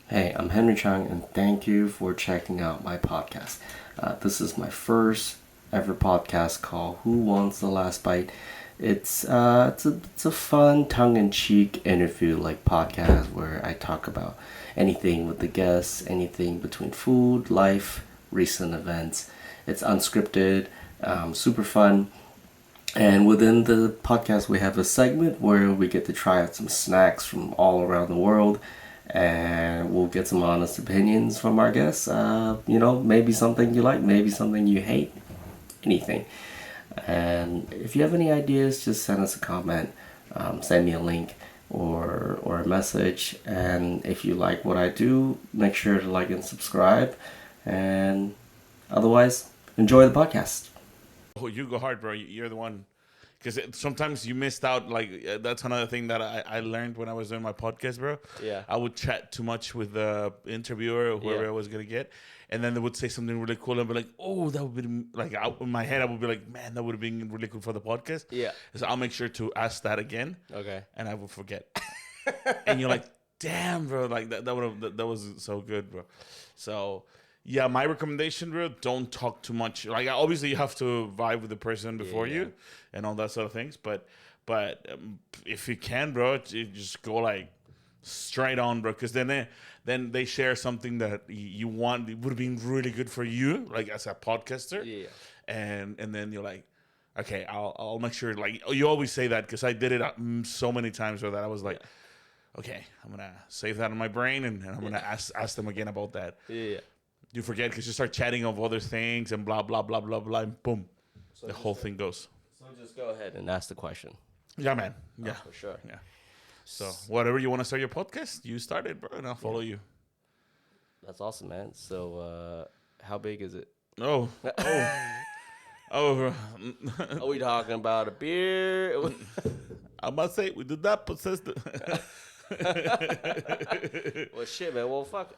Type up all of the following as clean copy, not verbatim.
Hey, I'm Henry Cheung, and thank you for checking out my podcast. This is my first ever podcast called "Who Wants the Last Bite." It's a fun, tongue-in-cheek interview like podcast where I talk about anything with the guests, anything between food, life, recent events. It's unscripted, super fun. And within the podcast, we have a segment where we get to try out some snacks from all around the world, and we'll get some honest opinions from our guests. Maybe something you like, maybe something you hate, anything. And if you have any ideas, just send us a comment, send me a link or a message. And if you like what I do, make sure to like and subscribe. And otherwise, enjoy the podcast. Oh, you go hard, bro. You're the one. Because sometimes you missed out. That's another thing that I learned when I was doing my podcast, bro. Yeah. I would chat too much with the interviewer or whoever Yeah. I was going to get. And then they would say something really cool and be like, oh, that would be like, in my head, I would be like, man, that would have been really cool for the podcast. Yeah. So I'll make sure to ask that again. Okay. And I will forget. And you're like, damn, bro. Like that was so good, bro. So yeah, my recommendation, bro, don't talk too much. Like obviously you have to vibe with the person before Yeah. you and all that sort of things. But if you can, bro, you just go like straight on, bro. Because then they share something that you want. It would have been really good for you, like as a podcaster. Yeah. And then you're like, okay, I'll make sure. Like you always say that because I did it so many times where that I was like, okay, I'm gonna save that in my brain and I'm gonna ask them again about that. Yeah. You forget because you start chatting of other things and blah blah blah blah blah and boom, the whole thing goes. So just go ahead and ask the question. Yeah, man. Yeah, For sure. yeah. So whatever you want to start your podcast, you start it, bro, and I'll follow you. That's awesome, man. So how big is it? Oh, oh. Are we talking about a beer? I must say we did not possess the. Well, shit, man. Well, fuck.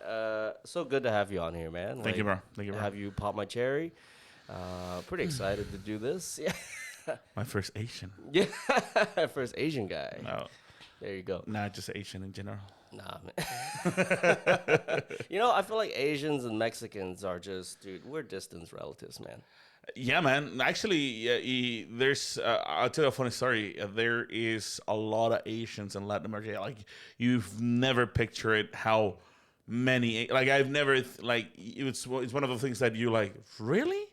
So good to have you on here, man. Thank you, bro. Thank you, bro. Have you pop my cherry? Pretty excited to do this. Yeah. My first Asian. Yeah. First Asian guy. No, There you go. not just Asian in general. Nah, man. I feel like Asians and Mexicans are just, dude, we're distant relatives, man. Yeah, man. Actually, there's. I'll tell you a funny story. There is a lot of Asians in Latin America. Like you've never pictured how many. Like I've never. It's one of the things that you like. Really?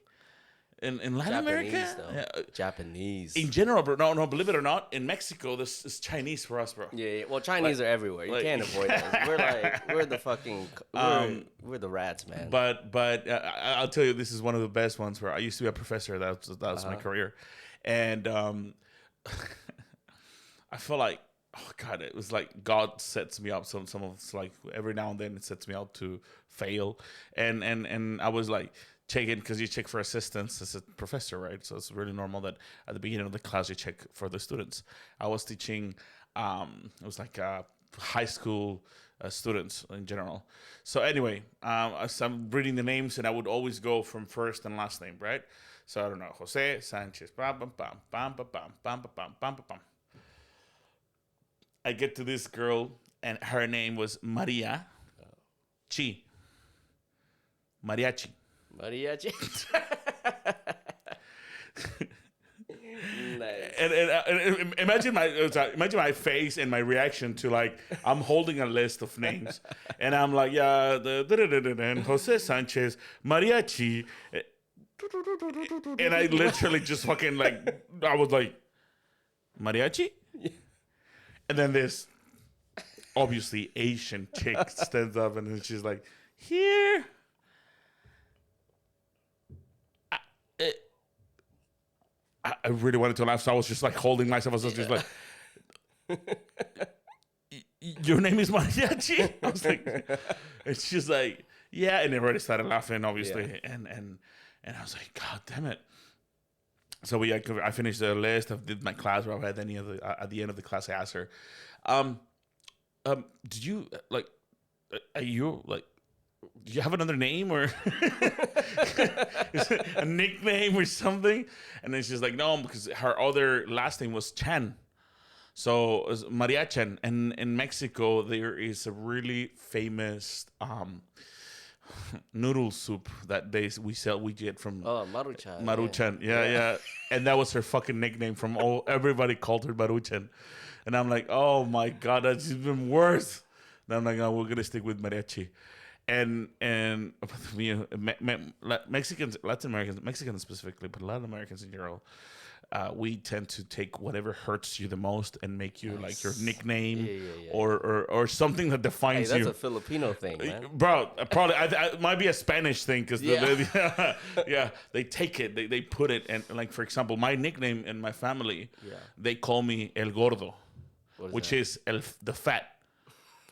In Latin America? Though. Yeah. Japanese. In general, bro. No. Believe it or not, in Mexico, this is Chinese for us, bro. Yeah. Well, Chinese are everywhere. You can't avoid us. We're the fucking. We're the rats, man. But I'll tell you, this is one of the best ones. Where I used to be a professor. That was my career, and I feel like, oh God, it was like God sets me up. Some of it's like every now and then it sets me up to fail, and I was like checking because you check for assistance as a professor, right? So it's really normal that at the beginning of the class you check for the students. I was teaching. It was like high school students in general. So anyway, as I'm reading the names, and I would always go from first and last name, right? So I don't know, Jose Sanchez. Bam, bam, bam, bam, bam, bam, bam, bam, bam, bam. I get to this girl, and her name was Maria Chi. Mariachi. Mariachi. Nice. And imagine my face and my reaction to like I'm holding a list of names and I'm like and Jose Sanchez Mariachi and I literally just fucking like I was like Mariachi and then this obviously Asian chick stands up and she's like here. I really wanted to laugh, so I was just like holding myself. I was just like, "Your name is Mariachi?" I was like, and she's like, "Yeah," and everybody started laughing, obviously, and I was like, "God damn it!" So I finished the list. I did my class. Where I had at the end of the class, I asked her, "Did you like? Are you like?" Do you have another name or a nickname or something? And then she's like, no, because her other last name was Chan. So mariachi, and in Mexico there is a really famous noodle soup that we get from Maruchan. Maruchan. Yeah. And that was her fucking nickname from all everybody called her Maruchan. And I'm like, oh my god, that's even worse. And I'm like, oh, we're gonna stick with mariachi. And you know, Mexicans, Latin Americans, Mexicans specifically, but Latin Americans in general, we tend to take whatever hurts you the most and make you like your nickname or something that defines that's you. a Filipino thing, man. Bro, probably it might be a Spanish thing because they take it, they put it, and like for example, my nickname in my family, they call me El Gordo, which is the fat,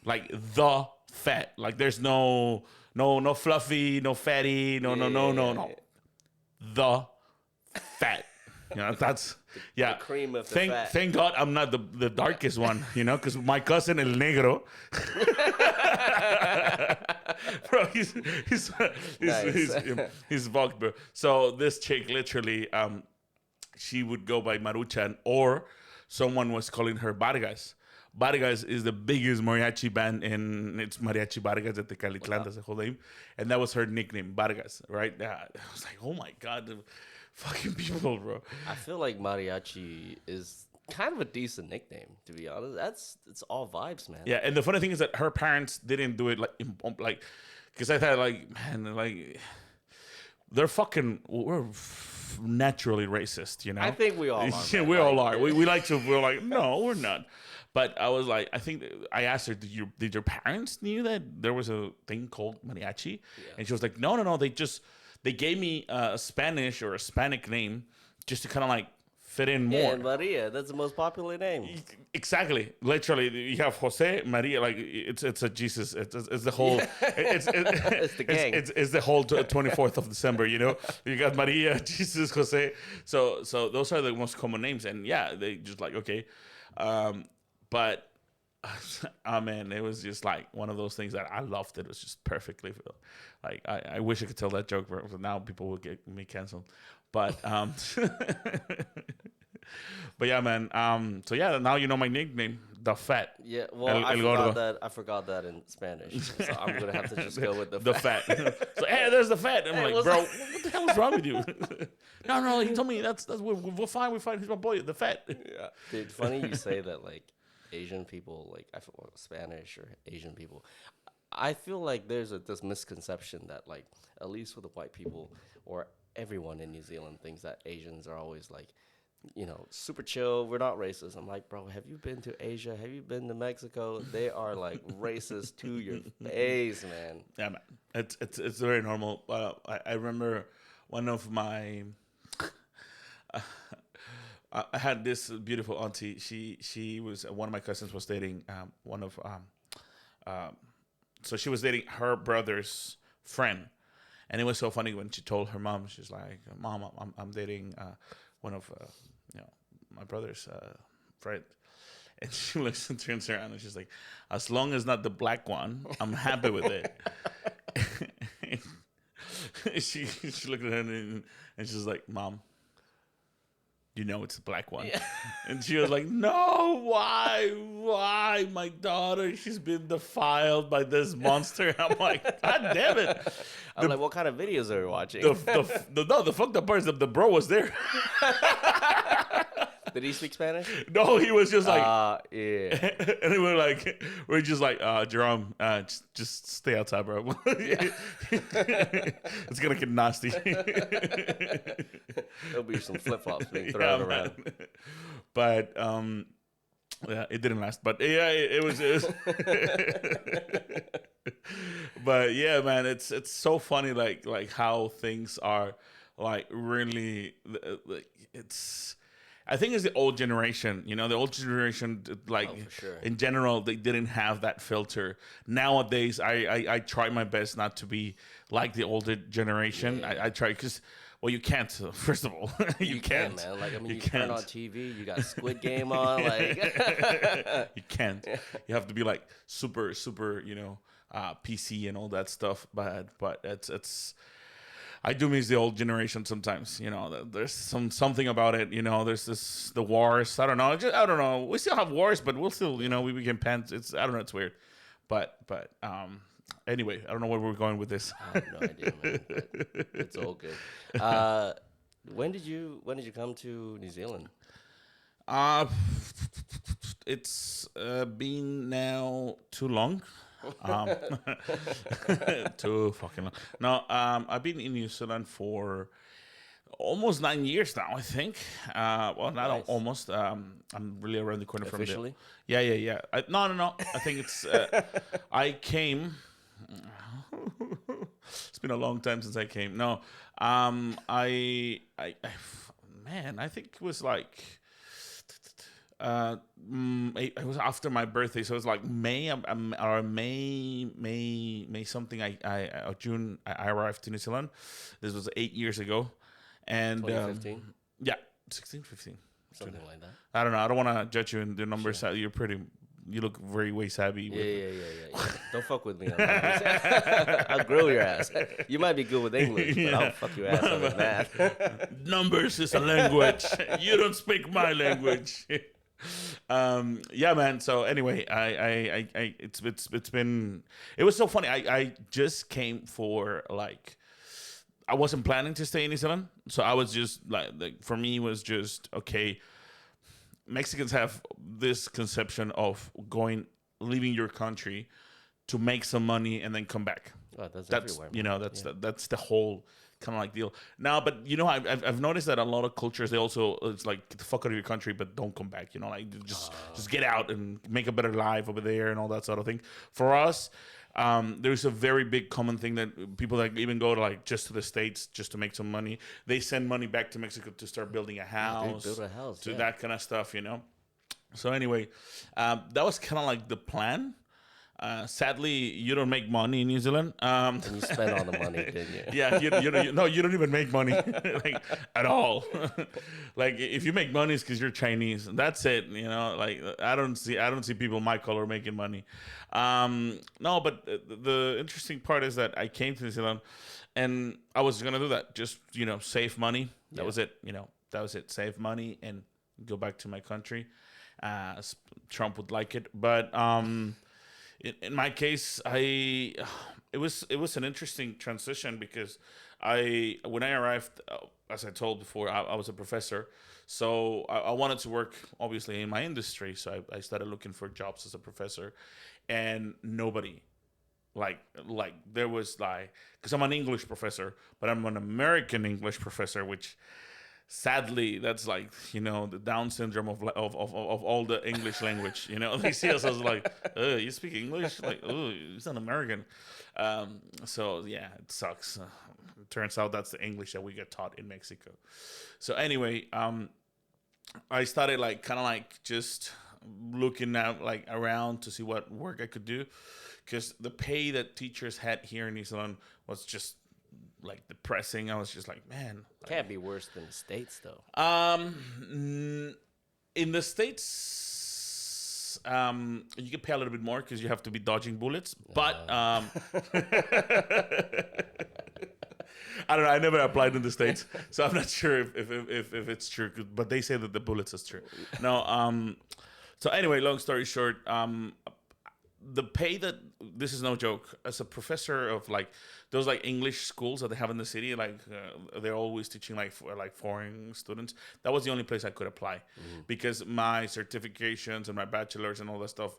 like the fat. Like there's no fluffy, no fatty, no. The fat. You know, that's the cream of the fat. Thank God I'm not the darkest one, you know, because my cousin El Negro, bro, he's bugged, bro. So this chick literally, she would go by Maruchan, or someone was calling her Vargas. Vargas is the biggest mariachi band, and it's Mariachi Vargas at the Tecalitlan, that's the whole name. And that was her nickname, Vargas, right? I was like, oh my God, the fucking people, bro. I feel like mariachi is kind of a decent nickname, to be honest. It's all vibes, man. Yeah, and the funny thing is that her parents didn't do it like, because I thought like, man, like, we're naturally racist, you know? I think we all are. Yeah, we all are. We're like, no, we're not. But I was like, I asked her, did your parents knew that there was a thing called mariachi? Yeah. And she was like, no. They gave me a Spanish or a Hispanic name just to kind of like fit in more. Yeah, Maria, that's the most popular name. Exactly. Literally, you have Jose, Maria, like it's a Jesus. It's the whole. It's the gang. It's the whole 24th of December. You know, you got Maria, Jesus, Jose. So those are the most common names, and yeah, they just like okay. But, oh man, it was just like one of those things that I loved. It was just perfectly, like I wish I could tell that joke, but now people will get me canceled. But, but yeah, man. So yeah, now you know my nickname, the Fat. Yeah, well, I forgot that in Spanish, so I'm gonna have to just go with the fat. So hey, there's the Fat. I'm like, bro, what the hell is wrong with you? No, he told me that's we're fine. He's my boy, the Fat. Yeah, dude. Funny you say that, like. Asian people, like I feel Spanish or Asian people, I feel like there's this misconception that like at least with the white people or everyone in New Zealand thinks that Asians are always like, you know, super chill. We're not racist. I'm like, bro, have you been to Asia? Have you been to Mexico? They are like racist to your face, man. Yeah, man. It's very normal. I remember one of my. I had this beautiful auntie. She was one of my cousins was dating so she was dating her brother's friend, and it was so funny when she told her mom. She's like, "Mom, I'm dating one of my brother's friend," and she looks and turns around and she's like, "As long as not the black one, I'm happy with it." she looked at her and she's like, "Mom, you know it's the black one." Yeah. And she was like, "No, why? My daughter, she's been defiled by this monster." I'm like, God damn it. I'm like, what kind of videos are we watching? The fucked up part is that the bro was there. Did he speak Spanish? No, he was just like, yeah. And we're just like, Jerome, just stay outside, bro. It's gonna get nasty. There'll be some flip flops being thrown around. Man. But yeah, it didn't last. But yeah, it was. But yeah, man, it's so funny, like how things are, like really, like it's. I think it's the old generation, you know, the old generation, like sure. In general, they didn't have that filter. Nowadays, I try my best not to be like the older generation. Yeah. I try because, well, you can't, first of all, you can't. Man. Like, I mean, you turn on TV, you got Squid Game on, like. You can't. You have to be like super, you know, PC and all that stuff. But it's I do miss the old generation sometimes. There's something about it. There's the wars. I don't know. I don't know. We still have wars, but we'll still, we became pants. I don't know. It's weird, but anyway, I don't know where we're going with this. I have no idea, man. But it's all good. When did you come to New Zealand? Uh, it's been now too long. Um, too fucking long. No, I've been in New Zealand for almost 9 years now, I think. Well, not Nice. almost. I'm really around the corner Officially? from there. Yeah. No. I think it's. I came. It's been a long time since I came. No, man, I think it was like. It was after my birthday, so it was like May or May something. Or June. I arrived to New Zealand. This was 8 years ago, and 2015? Yeah, 16, 15. Something like that. I don't know. I don't want to judge you in the numbers. Sure. You look very way savvy. Yeah. Don't fuck with me on that. I'll grill your ass. You might be good with English, but I'll fuck your ass up with math. Numbers is a language. You don't speak my language. Yeah, man. So anyway, it was so funny. I just came for like, I wasn't planning to stay in New Zealand, so I was just like for me it was just okay. Mexicans have this conception of leaving your country to make some money and then come back. Oh, that's everywhere. That's the whole kind of like deal. Now, but I've noticed that a lot of cultures it's like get the fuck out of your country, but don't come back. Like just get out and make a better life over there and all that sort of thing. For us, there's a very big common thing that people that even go to like just to the States just to make some money. They send money back to Mexico to start building a house, that kind of stuff. So anyway, that was kind of like the plan. Sadly, you don't make money in New Zealand. And you spent all the money, didn't you? Yeah, you don't even make money like at all. Like if you make money, it's because you're Chinese. That's it. Like I don't see people my color making money. No, but the interesting part is that I came to New Zealand, and I was gonna do that. Just save money. That was it. That was it. Save money and go back to my country. Trump would like it, but in my case, it was an interesting transition because when I arrived, as I told before, I was a professor, so I wanted to work obviously in my industry. So I started looking for jobs as a professor, and nobody, like there was because I'm an English professor, but I'm an American English professor, which. Sadly, that's like the Down syndrome of all the English language. They see us as like, you speak English, like, he's an American. So yeah, it sucks. It turns out that's the English that we get taught in Mexico. So anyway, I started just looking at around to see what work I could do, because the pay that teachers had here in New Zealand was just depressing. I was just like, man, can't be worse than the States though. In the States, you can pay a little bit more because you have to be dodging bullets. But I don't know. I never applied in the States, so I'm not sure if it's true. But they say that the bullets is true. No. So anyway, long story short, the pay this is no joke, as a professor of those English schools that they have in the city, they're always teaching for foreign students. That was the only place I could apply, because my certifications and my bachelor's and all that stuff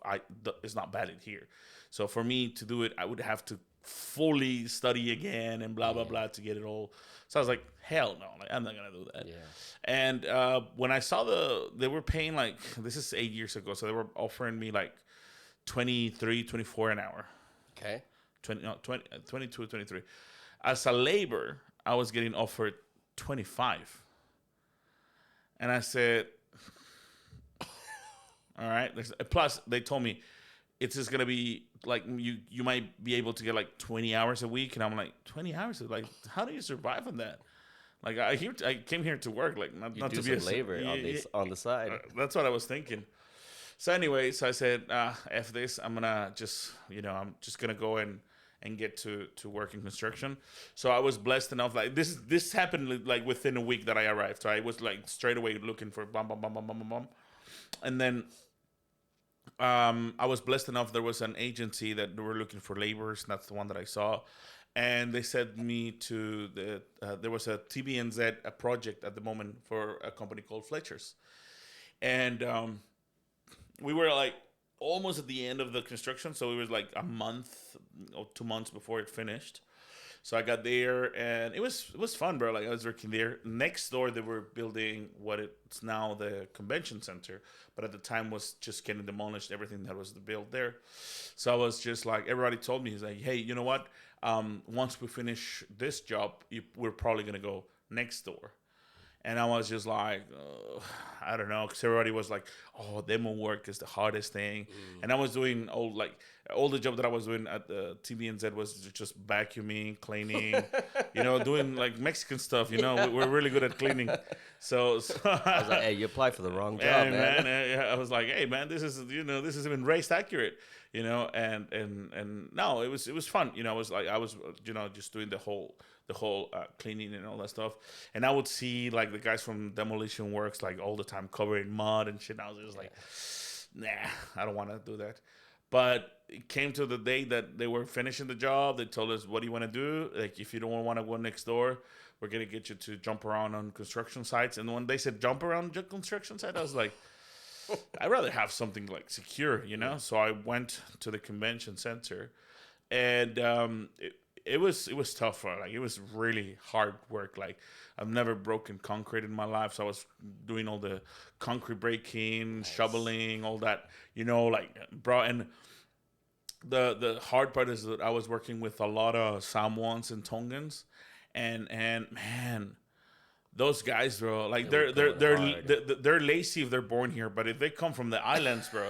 is not valid here. So for me to do it, I would have to fully study again and blah blah blah to get it all. So I was like, hell no, I'm not gonna do that. And when I saw they were paying this is 8 years ago, so they were offering me 23, 24 an hour. Okay. 22, 23. As a labor, I was getting offered 25. And I said, all right. Plus, they told me it's just going to be you might be able to get 20 hours a week. And I'm like, 20 hours? How do you survive on that? I came here to work, not to be a labor on the side. That's what I was thinking. So anyway, I said, F this, I'm gonna just, I'm just gonna go and and get to work in construction. So I was blessed enough. Like this happened like within a week that I arrived. So I was like straight away looking for bum bum bum bum bum bum bum, and then I was blessed enough. There was an agency that were looking for laborers. And that's the one that I saw, and they sent me to the. There was a TBNZ a project at the moment for a company called Fletcher's, and we were like almost at the end of the construction, so it was like a month or 2 months before it finished. So I got there, and it was fun, bro. Like I was working there. Next door, they were building what it's now the convention center, but at the time was just getting demolished. Everything that was built there. So I was just like, everybody told me, he's like, hey, you know what? Once we finish this job, we're probably gonna go next door. And I was just like, I don't know, because everybody was like, "Oh, demo work is the hardest thing," and I was doing all the job that I was doing at the TBNZ was just vacuuming, cleaning, doing like Mexican stuff. We're really good at cleaning. So I was like, hey, you applied for the wrong job, hey, man. I was like, hey man, this is even race accurate, and no, it was fun. I was just doing the whole cleaning and all that stuff. And I would see like the guys from demolition works like all the time covered in mud and shit. And I was just like, nah, I don't want to do that. But it came to the day that they were finishing the job. They told us, what do you want to do? Like, if you don't want to go next door, we're going to get you to jump around on construction sites. And when they said jump around construction site, I was like, I'd rather have something like secure. So I went to the convention center, and it was tough. Like, it was really hard work. Like, I've never broken concrete in my life, so I was doing all the concrete breaking, shoveling, all that. Like, bro. And the hard part is that I was working with a lot of Samoans and Tongans, and man, those guys, bro, like They they're were they're going they're, hard. they're lazy if they're born here, but if they come from the islands, bro,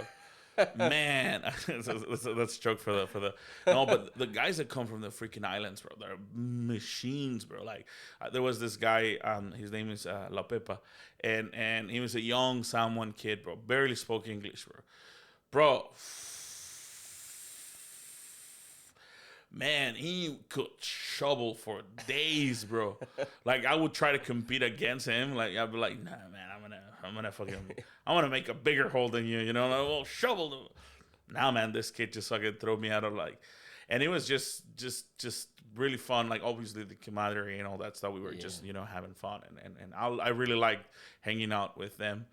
man, that's a joke for the no, but the guys that come from the freaking islands, bro, they're machines, bro. Like, there was this guy, his name is La Pepa, and he was a young Samoan kid, bro, barely spoke English, bro. Man, he could shovel for days, bro. Like, I would try to compete against him. Like, I'd be like, nah, man, I'm gonna make a bigger hole than you. Like, well, shovel. Now, man, this kid just fucking throw me out of, like, and it was just really fun. Like, obviously the camaraderie and all that stuff. We were just having fun, and I really liked hanging out with them.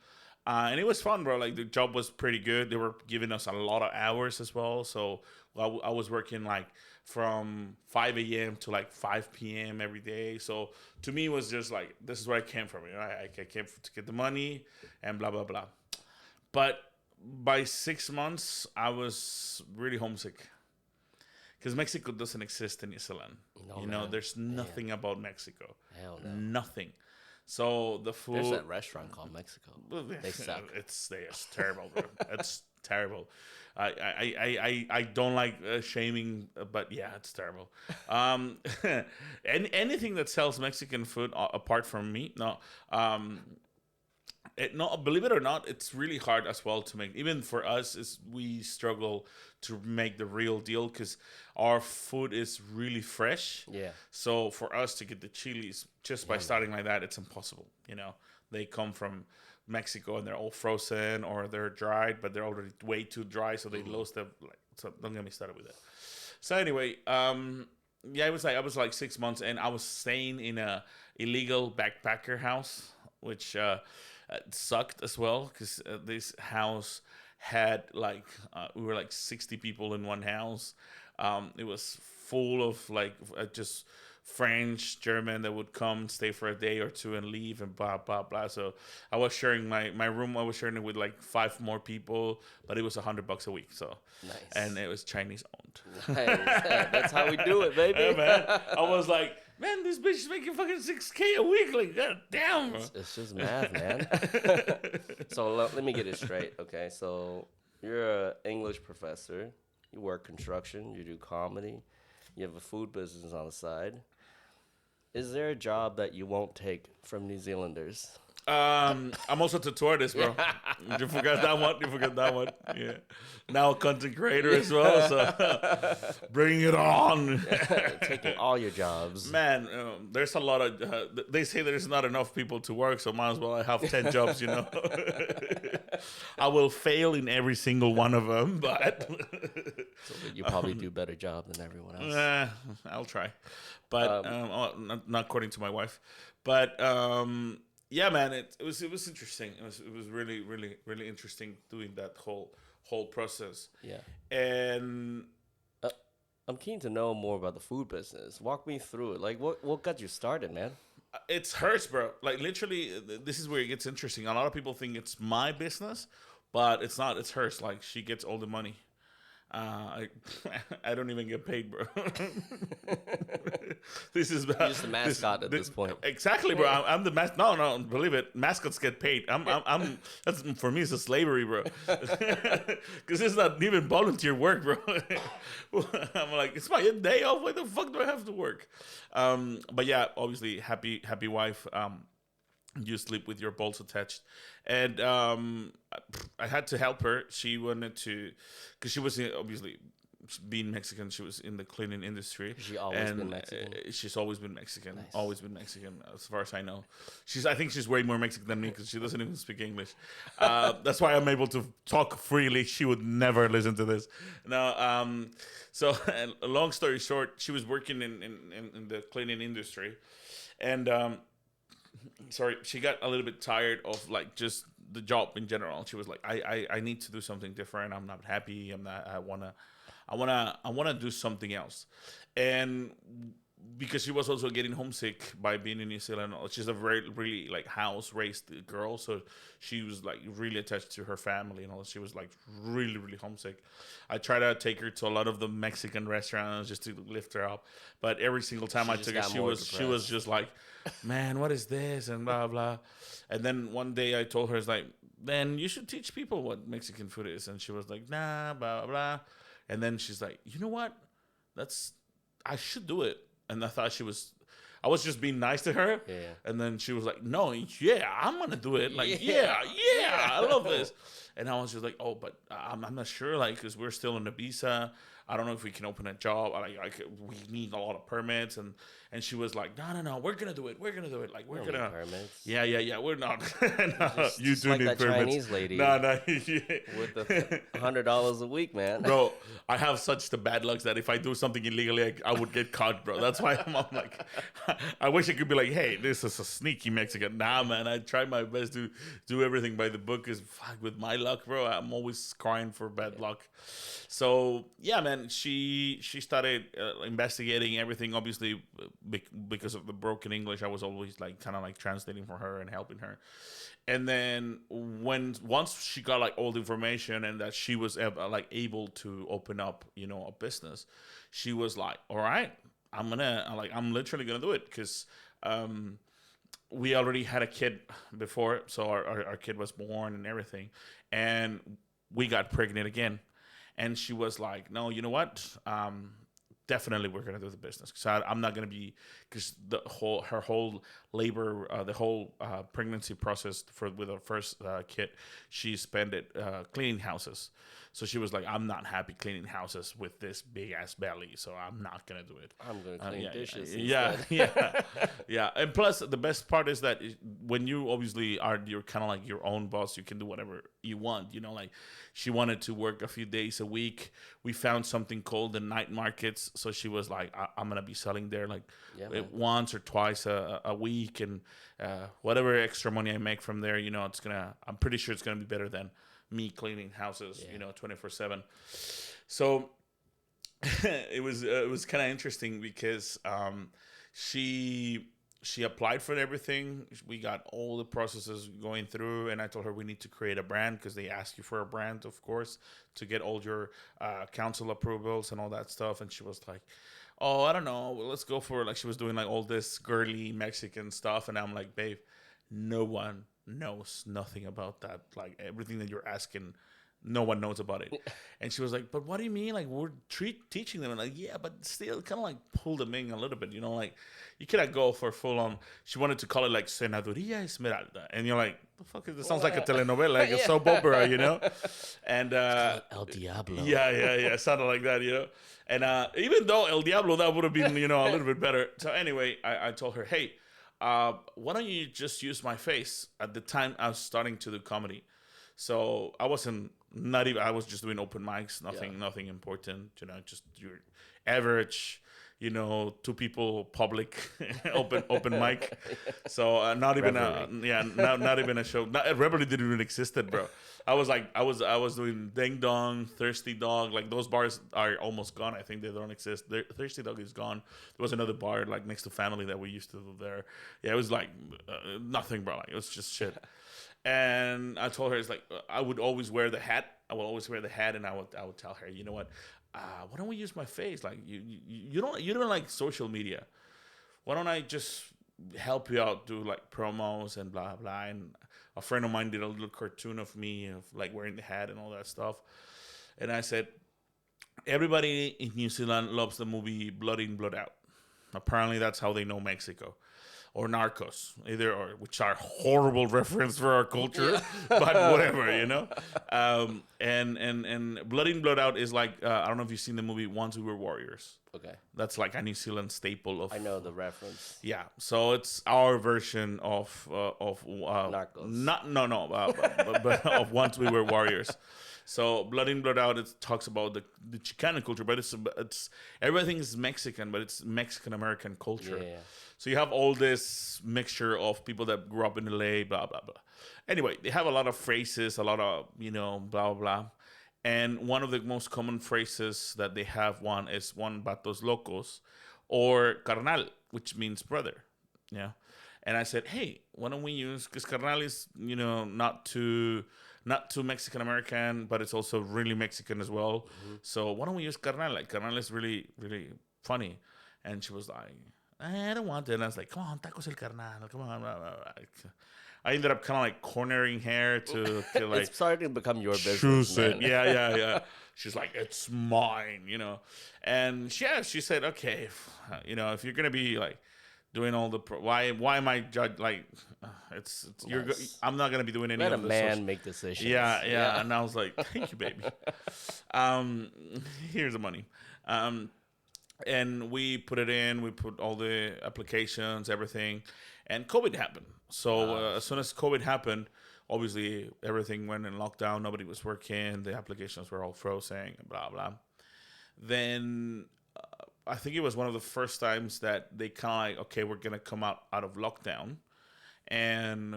And it was fun, bro. Like, the job was pretty good. They were giving us a lot of hours as well. So I was working like from 5 a.m. to like 5 p.m. every day. So to me, it was just like, this is where I came from. I came to get the money and blah, blah, blah. But by 6 months, I was really homesick. Because Mexico doesn't exist in New Zealand. No, man. There's nothing about Mexico. Hell no. Nothing. So the food. There's that restaurant called Mexico. They suck. It's terrible, bro. It's terrible. I don't like shaming, but yeah, it's terrible. Anything that sells Mexican food apart from meat, no. No, believe it or not, it's really hard as well to make. Even for us, we struggle to make the real deal because our food is really fresh. Yeah. So for us to get the chilies just by starting like that, it's impossible. They come from Mexico and they're all frozen or they're dried, but they're already way too dry, so they lose the. So don't get me started with that. So anyway, yeah, I was like 6 months, and I was staying in a illegal backpacker house, which sucked as well because this house had like we were like 60 people in one house. It was full of like just French, German that would come, stay for a day or two, and leave, and blah blah blah. So I was sharing my room. I was sharing it with like 5 more people, but it was $100 a week. So Nice. And it was Chinese owned. Nice. That's how we do it, baby. Yeah, man. I was like, man, this bitch is making fucking $6K a week. Like, god damn, bro. It's just math, man. So let me get it straight, okay? So you're an English professor. You work construction. You do comedy. You have a food business on the side. Is there a job that you won't take from New Zealanders? I'm also a tortoise, bro. You forgot that one. You forgot that one. Yeah. Now a content creator as well. So bring it on. Taking all your jobs. Man, there's a lot of. They say there's not enough people to work, so might as well I have 10 jobs. You know, I will fail in every single one of them, but So that you probably do better job than everyone else. I'll try. But not according to my wife. But yeah, man, it was interesting. It was really really interesting doing that whole process. Yeah. And I'm keen to know more about the food business. Walk me through it. Like, what got you started, man? it's hers, bro. Like literally, this is where it gets interesting. A lot of people think it's my business, but it's not. It's hers. Like she gets all the money. I I don't even get paid, bro. This is You're just the mascot at this point. Exactly, bro. I'm the No, no, believe it. Mascots get paid. I'm. That's for me. It's a slavery, bro. Because it's not even volunteer work, bro. I'm like, it's my day off. Why the fuck do I have to work? But yeah, obviously, happy wife. You sleep with your balls attached, and I had to help her. She wanted to, because she was obviously being Mexican. She was in the cleaning industry. She always been Mexican. She's always been Mexican. Nice. Always been Mexican, as far as I know. I think she's way more Mexican than me because she doesn't even speak English. That's why I'm able to talk freely. She would never listen to this. No. So, a long story short, she was working in the cleaning industry, and sorry, she got a little bit tired of like just the job in general. She was like, I need to do something different. I'm not happy. I wanna do something else. And because she was also getting homesick by being in New Zealand. She's a very really like house raised girl, so she was like really attached to her family and all. She was like really homesick. I tried to take her to a lot of the Mexican restaurants just to lift her up, but every single time I took her, she was just like, man, what is this and blah blah. And then one day I told her, it's like, then you should teach people what Mexican food is. And she was like, nah, blah blah. And then she's like, you know what? I should do it. And I was just being nice to her. Yeah. And then she was like, no, yeah, I'm going to do it. Like, yeah, I love this. And I was just like, oh, but I'm not sure, like, because we're still in the visa. I don't know if we can open a job. We need a lot of permits. And she was like, no, we're going to do it. We're going to do it. Like, we're going to. Permits. Yeah, we're not. No, you Just do like need that permits. Chinese lady. No. With the $100 a week, man. Bro, I have such the bad luck that if I do something illegally, I would get caught, bro. That's why I'm like, I wish I could be like, hey, this is a sneaky Mexican. Nah, man, I try my best to do everything by the book. Because with my luck, bro, I'm always crying for bad luck. So yeah, man, she started investigating everything. Obviously, because of the broken English, I was always like kind of like translating for her and helping her. And then once she got like all the information and that she was like able to open up, a business, she was like, all right, I'm literally gonna do it because we already had a kid before, so our kid was born and everything, and we got pregnant again. And she was like, no, you know what? Definitely we're going to do the business. Because I'm not going to be, because her whole labor, the whole pregnancy process with her first kid, she spent it cleaning houses. So she was like, I'm not happy cleaning houses with this big ass belly, so I'm not going to do it. I'm going to clean dishes. Yeah. And plus, the best part is that when you obviously you're kind of like your own boss, you can do whatever you want. Like she wanted to work a few days a week. We found something called the night markets. So she was like, I'm going to be selling there like once or twice a week. And whatever extra money I make from there, I'm pretty sure it's going to be better than me cleaning houses, 24/7. So it was kind of interesting because she applied for everything. We got all the processes going through, and I told her we need to create a brand because they ask you for a brand, of course, to get all your council approvals and all that stuff. And she was like, oh, I don't know, well, let's go for, like, she was doing like all this girly Mexican stuff, and I'm like, babe, no one knows nothing about that. Like everything that you're asking, no one knows about it. And she was like, but what do you mean? Like, we're teaching them. And like, yeah, but still kind of like pull them in a little bit, like you cannot go for full on. She wanted to call it like Senaduría Esmeralda. And you're like, the fuck is this? Sounds like a telenovela, like a soap opera. And El Diablo. yeah, sounded like that. And even though El Diablo, that would have been, a little bit better. So anyway, I told her, hey, why don't you just use my face? At the time, I was starting to do comedy. So I wasn't, not even, I was just doing open mics, nothing important, just your average, two people public open mic. So not even not even a show. Reveille didn't even existed, bro. I was doing Ding Dong, Thirsty Dog. Like those bars are almost gone. I think they don't exist. Thirsty Dog is gone. There was another bar like next to Family that we used to do there. Yeah, it was like nothing, bro. Like, it was just shit. And I told her, it's like, I would always wear the hat. I would always wear the hat, and I would tell her, you know what? Why don't we use my face? Like you don't like social media. Why don't I just help you out, do like promos and blah blah. And a friend of mine did a little cartoon of me of like wearing the hat and all that stuff. And I said, everybody in New Zealand loves the movie Blood In, Blood Out. Apparently that's how they know Mexico. Or Narcos, which are horrible reference for our culture, but whatever, And Blood In, Blood Out is like, I don't know if you've seen the movie Once We Were Warriors. Okay. That's like a New Zealand staple of. I know the reference. Yeah, so it's our version of Narcos. But of Once We Were Warriors. So Blood In, Blood Out, it talks about the Chicana culture, but it's everything is Mexican, but it's Mexican American culture. Yeah. So you have all this mixture of people that grew up in LA, blah blah blah. Anyway, they have a lot of phrases, a lot of blah blah blah. And one of the most common phrases that they have is one vatos locos, or carnal, which means brother. Yeah. And I said, hey, why don't we use, because carnal is not too Mexican American, but it's also really Mexican as well. Mm-hmm. So why don't we use carnal? Like carnal is really, really funny. And she was like, I don't want it. And I was like, come on, tacos el carnal. Come on. I ended up kind of like cornering her to like. It's starting to become your business. Choose it. Yeah. She's like, it's mine, And she said, okay, if you're gonna be like doing all the why am I judge like it's I'm not gonna be doing any Let of a man make decisions. Yeah. And I was like, thank you, baby. Here's the money. And we put it in. We put all the applications, everything, and COVID happened. So as soon as COVID happened, obviously everything went in lockdown. Nobody was working. The applications were all frozen. Blah blah. Then I think it was one of the first times that they kind of like, okay, we're gonna come out of lockdown, and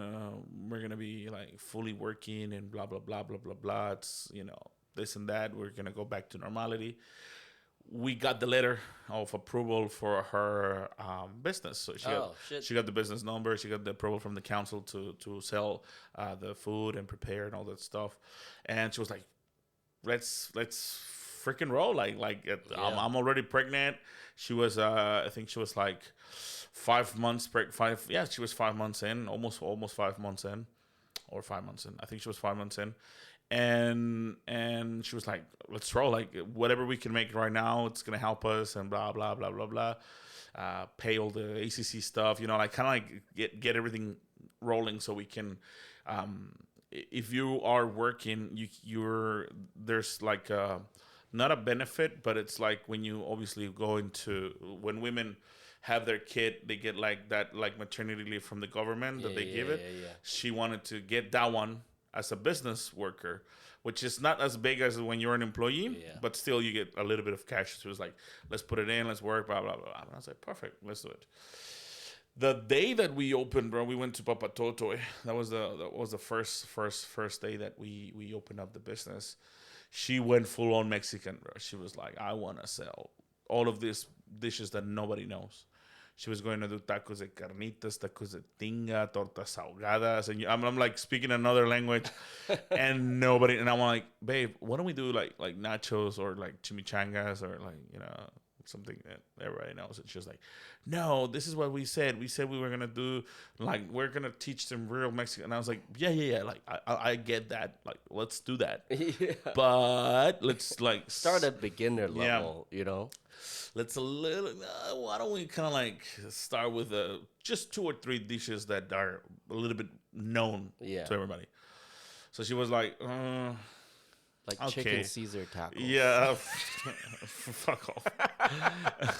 we're gonna be like fully working and blah blah blah blah blah blah. It's this and that. We're gonna go back to normality. We got the letter of approval for her business. So she got the business number. She got the approval from the council to sell the food and prepare and all that stuff. And she was like, let's freaking roll. I'm already pregnant. She was, I think she was like 5 months she was 5 months in, almost 5 months in, or 5 months in. I think she was 5 months in. And she was like, let's roll, like whatever we can make right now, it's gonna help us, and blah blah blah blah blah. Pay all the ACC stuff, like kind of like get everything rolling so we can. If you are working, you're there's like not a benefit, but it's like when you obviously go into when women have their kid, they get like that like maternity leave from the government that they give it. Yeah. She wanted to get that one as a business worker, which is not as big as when you're an employee, but still you get a little bit of cash. So it was like, let's put it in, let's work, blah, blah, blah. And I was like, perfect, let's do it. The day that we opened, bro, we went to Papa Totoy. That was the first day that we opened up the business. She went full on Mexican, bro. She was like, I want to sell all of these dishes that nobody knows. She was going to do tacos de carnitas, tacos de tinga, tortas ahogadas. And I'm like speaking another language and nobody. And I'm like, babe, why don't we do like nachos or like chimichangas or like, something that everybody knows. And she was like, no, this is what we said. We said we were gonna do, like, we're gonna teach them real Mexican. And I was like, yeah. Like, I get that. Like, let's do that. Yeah. But let's like Start at beginner Yeah. level, you know? let's a little. Why don't we kind of like start with just 2 or 3 dishes that are a little bit known Yeah. to everybody. So she was like, Like Okay. chicken Caesar tacos. yeah, fuck off.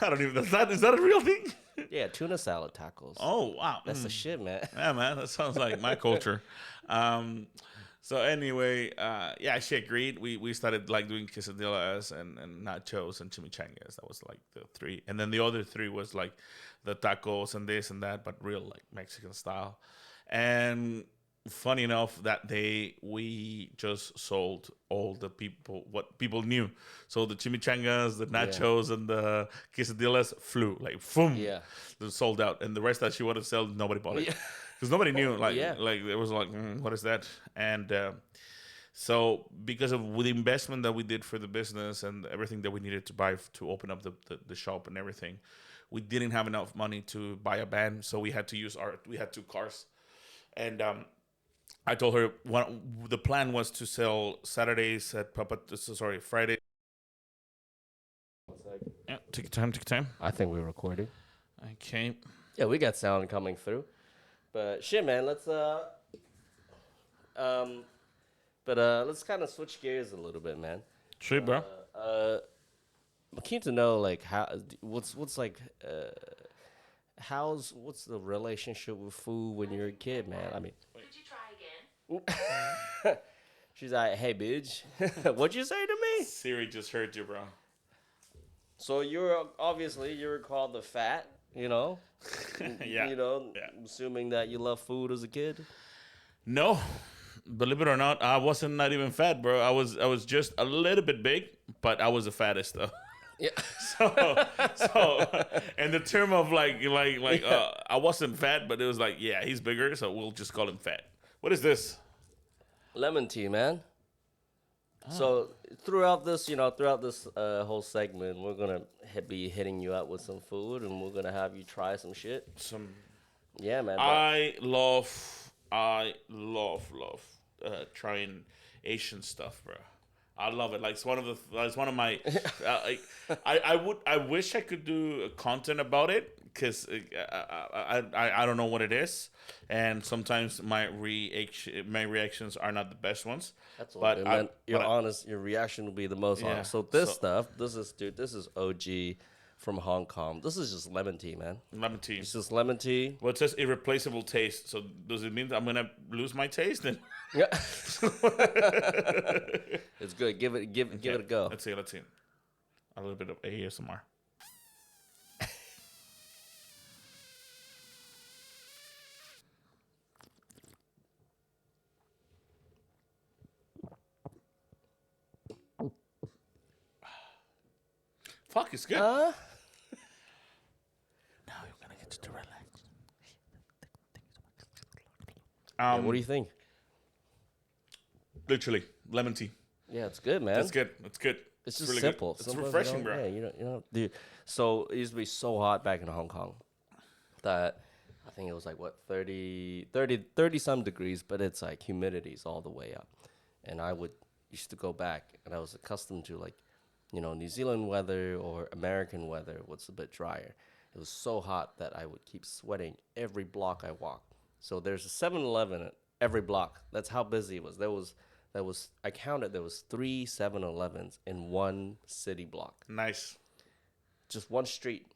I don't even. Is that a real thing? Yeah, tuna salad tacos. Oh wow, That's the shit, man. Yeah, man, that sounds like my culture. So anyway, yeah, she agreed. We started like doing quesadillas and nachos and chimichangas. That was like the 3, and then the other 3 was like the tacos and this and that, but real like Mexican style. And funny enough, that day we just sold all the people what people knew. So the chimichangas, the nachos, and the quesadillas flew like boom. Yeah. They sold out, and the rest that she wanted to sell, nobody bought it Yeah. because nobody knew. Like, yeah. like it was like, what is that? And so because of the investment that we did for the business and everything that we needed to buy to open up the shop and everything, we didn't have enough money to buy a van. So we had to use we had 2 cars, and I told her the plan was to sell Saturdays at Friday. Yeah, take your time. Take your time. I think we're recording. Okay. Yeah, we got sound coming through. But shit, man, let's kind of switch gears a little bit, man. Sweet, bro. I'm keen to know like what's what's the relationship with food when you're a kid, man? I mean, Could you try again? she's like, "Hey, bitch, what'd you say to me?" Siri just heard you, bro. So you're called the fat, you know? Yeah. You know, Yeah. assuming that you love food as a kid. No, believe it or not, I wasn't not even fat, bro. I was just a little bit big, but I was the fattest though. Yeah. So, and the term of I wasn't fat, but it was like, yeah, he's bigger, so we'll just call him fat. What is this? Lemon tea, man. So throughout this whole segment, we're gonna be hitting you up with some food, and we're gonna have you try some shit. Some. Yeah, man. I love trying Asian stuff, bro. I love it. Like it's one of my. I wish I could do content about it because I don't know what it is, and sometimes my reactions are not the best ones. That's all but good, I- man. Your but I- honest, your reaction will be the most Yeah, honest. So this so- stuff, this is OG from Hong Kong. This is just lemon tea, man. Lemon tea. It's just lemon tea. Well, it says irreplaceable taste. So does it mean that I'm gonna lose my taste? Then Yeah. It's good. Give it a go. Let's see. A little bit of ASMR. Fuck, it's good. Now you're gonna get to relax. What do you think? Literally, lemon tea. Yeah, it's good, man. That's good. That's good. It's just really simple. Good. It's Sometimes refreshing, bro. Yeah, you know, dude. So it used to be so hot back in Hong Kong that I think it was like what 30 some degrees, but it's like humidity's all the way up. And I used to go back, and I was accustomed to like, you know, New Zealand weather or American weather, what's a bit drier. It was so hot that I would keep sweating every block I walked. So there's a 7-Eleven at every block. That's how busy it was. I counted there was 3 7-Elevens in one city block. Nice. Just one street.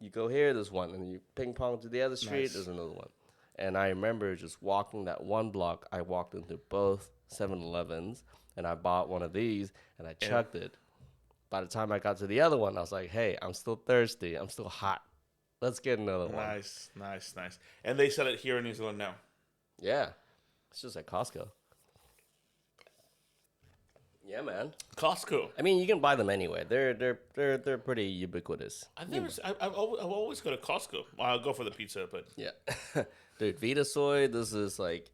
You go here, there's one, and you ping pong to the other street, Nice. there's another one. And I remember just walking that one block. I walked into both 7-Elevens, and I bought one of these, and I chugged it. By the time I got to the other one, I was like, "Hey, I'm still thirsty. I'm still hot. Let's get another one." Nice. And they sell it here in New Zealand now. Yeah, it's just at Costco. Yeah, man. Costco. I mean, you can buy them anywhere. They're pretty ubiquitous. I've always go to Costco. Well, I'll go for the pizza, but Yeah, dude. Vita Soy. This is like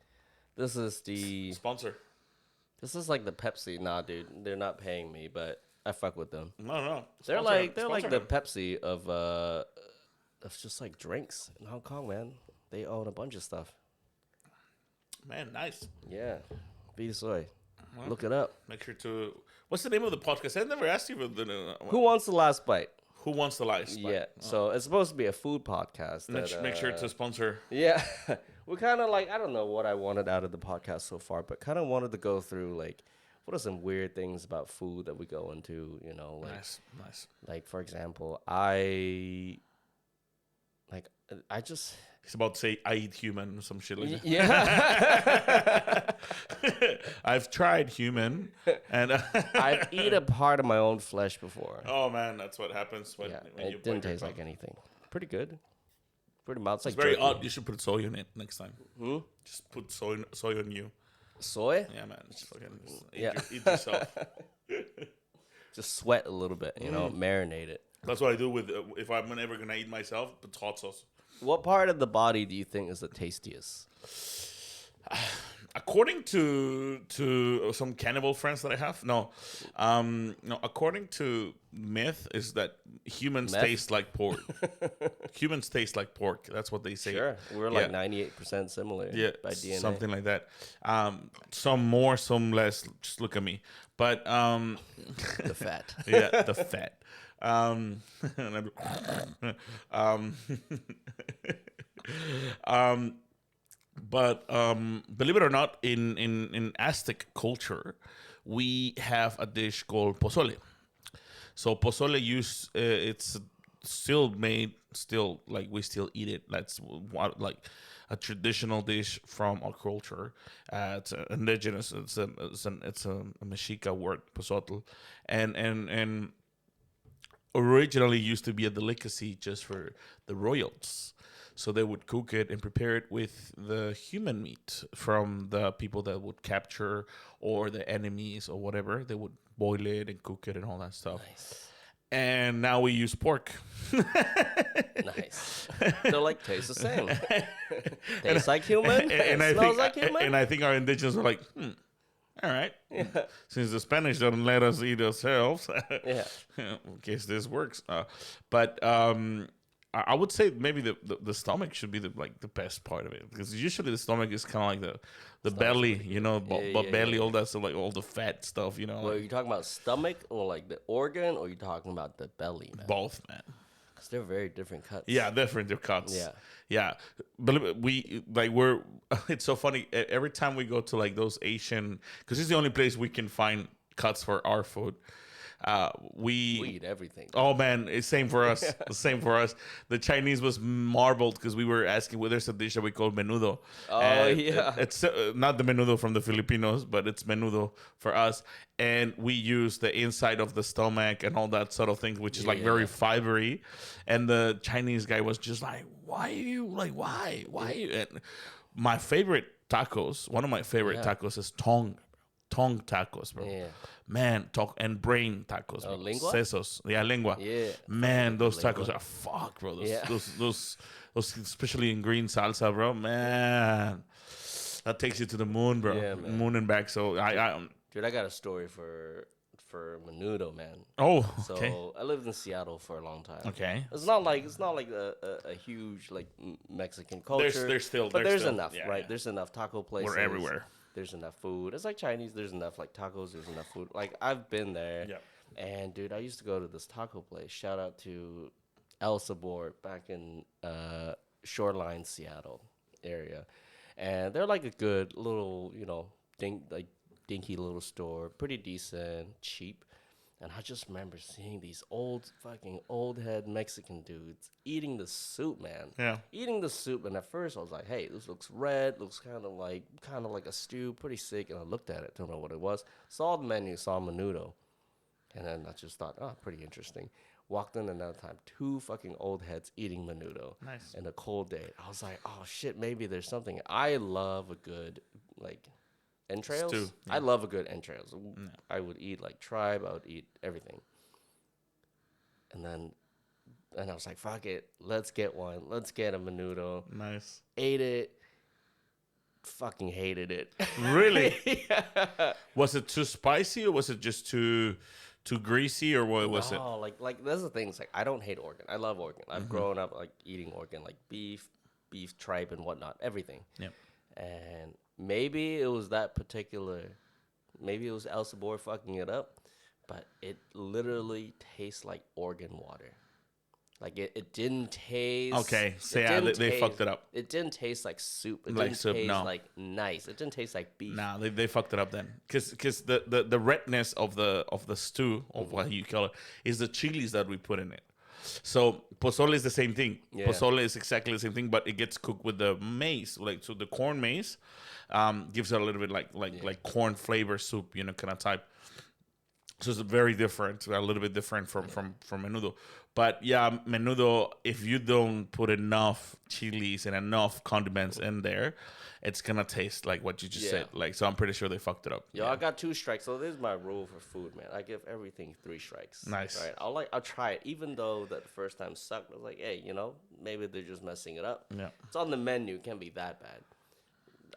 sponsor. the Pepsi. Nah, dude. They're not paying me, but I fuck with them. No. They're Sponsor like him. the Pepsi of just like drinks in Hong Kong, man. They own a bunch of stuff. Man, nice. Yeah, Vita Soy. Well, Look it up. Make sure to. What's the name of the podcast? I never asked you for the. Who wants the last bite? Who wants the last? Yeah, so it's supposed to be a food podcast. Make sure to sponsor. Yeah, we kind of like, I don't know what I wanted out of the podcast so far, but kind of wanted to go through like, what are some weird things about food that we go into, you know, like, Nice. like for example, I just, He's about to say I eat human or some shit like that. yeah, I've tried human, and I've eaten a part of my own flesh before. oh man, that's what happens when, Yeah, when you it didn't bite your taste like tongue. anything. Pretty good. Pretty mild. It's like It's very jerky. odd. You should put soy in it next time. Just put soy on you. Soy? Yeah, man. Just fucking Yeah. eat yourself. Just sweat a little bit, you know, marinate it. That's what I do with if I'm ever gonna eat myself. Put hot sauce. What part of the body do you think is the tastiest? According to some cannibal friends that I have, no. According to myth, is that humans Meth? taste like pork. Humans taste like pork. That's what they say. Sure. We're like 98% similar by DNA. something like that. Some more, some less. Just look at me. But The fat. yeah, the fat. But believe it or not, in Aztec culture, we have a dish called pozole. So pozole it's still made, still like we still eat it. That's what, like a traditional dish from our culture. It's indigenous. It's a Mexica word, pozotl, and originally used to be a delicacy just for the royals. So they would cook it and prepare it with the human meat from the people that would capture or the enemies or whatever. They would boil it and cook it and all that stuff. Nice. And now we use pork. Nice. They're like, taste the same. Tastes like human. Smells like human. And I think our indigenous are like, all right. Yeah. Since the Spanish don't let us eat ourselves, Yeah. I guess this works. But I would say maybe the stomach should be the best part of it, because usually the stomach is kind of like the belly, you know, belly, all that stuff, like all the fat stuff, you know. Well, are you talking about stomach or like the organ, or are you talking about the belly, man? Both, man. Because they're very different cuts. Yeah, different cuts. Yeah. Yeah. But we're it's so funny. Every time we go to like those Asian, because it's the only place we can find cuts for our food. We eat everything. Oh man, it's same for us. The same for us. The Chinese was marveled because we were asking, well, there's a dish that we call menudo. Oh, yeah. It's not the menudo from the Filipinos, but it's menudo for us. And we use the inside of the stomach and all that sort of thing, which is like very fibery. And the Chinese guy was just like, why? And my favorite tacos, one of my favorite tacos is tongue tacos, bro. Yeah. Man, and brain tacos, bro. Lengua? Sesos. Yeah, lengua. Yeah. Man, those tacos are fuck, bro. Those especially in green salsa, bro. Man, that takes you to the moon, bro. Yeah, man. Moon and back. So Dude, I got a story for menudo, man. okay. So I lived in Seattle for a long time. Okay. It's not like a huge like Mexican culture. There's enough, yeah, right? yeah. There's enough taco places. We're everywhere. There's enough food. It's like Chinese. There's enough like tacos. There's enough food. Like I've been there. Yeah. And dude, I used to go to this taco place. Shout out to El Sabor back in Shoreline, Seattle area. And they're like a good little, you know, dinky little store, pretty decent, cheap. And I just remember seeing these old head Mexican dudes eating the soup, man. Yeah. Eating the soup, and at first I was like, "Hey, this looks red. Looks kind of like a stew, pretty sick." And I looked at it, don't know what it was. Saw the menu, saw menudo, and then I just thought, "Oh, pretty interesting." Walked in another time, 2 fucking old heads eating menudo. Nice. In a cold day. I was like, "Oh shit, maybe there's something." I love a good like entrails. Stew, yeah. I love a good entrails. I would eat like tribe. I would eat everything. And I was like, fuck it. Let's get one. Let's get a menudo. Nice. Ate it. Fucking hated it. Really? Yeah. Was it too spicy or was it just too too greasy, or what was it? No, like that's the thing. It's like I don't hate organ. I love organ. I've grown up like eating organ, like beef tripe and whatnot, everything. Yep. And maybe it was that particular, maybe it was El Sabor fucking it up, but it literally tastes like organ water. Like it didn't taste. Okay, so it yeah, didn't they taste- fucked it up. It didn't taste like soup. It Like didn't soup, taste no. like nice. It didn't taste like beef. Nah, they fucked it up then, because the redness of the stew, of what you call it, is the chilies that we put in it. So pozole is the same thing. Yeah. Pozole is exactly the same thing, but it gets cooked with the maize. Like, so the corn maize gives it a little bit like corn flavor soup, kind of type. So it's very different, a little bit different from menudo. But yeah, menudo, if you don't put enough chilies and enough condiments in there, it's gonna taste like what you just said. Like, so I'm pretty sure they fucked it up. Yo, I got 2 strikes. So this is my rule for food, man. I give everything 3 strikes. Nice. Right. I'll try it, even though that the first time sucked. I was like, hey, maybe they're just messing it up. Yeah. It's on the menu. It can't be that bad.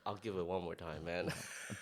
I'll give it one more time, man.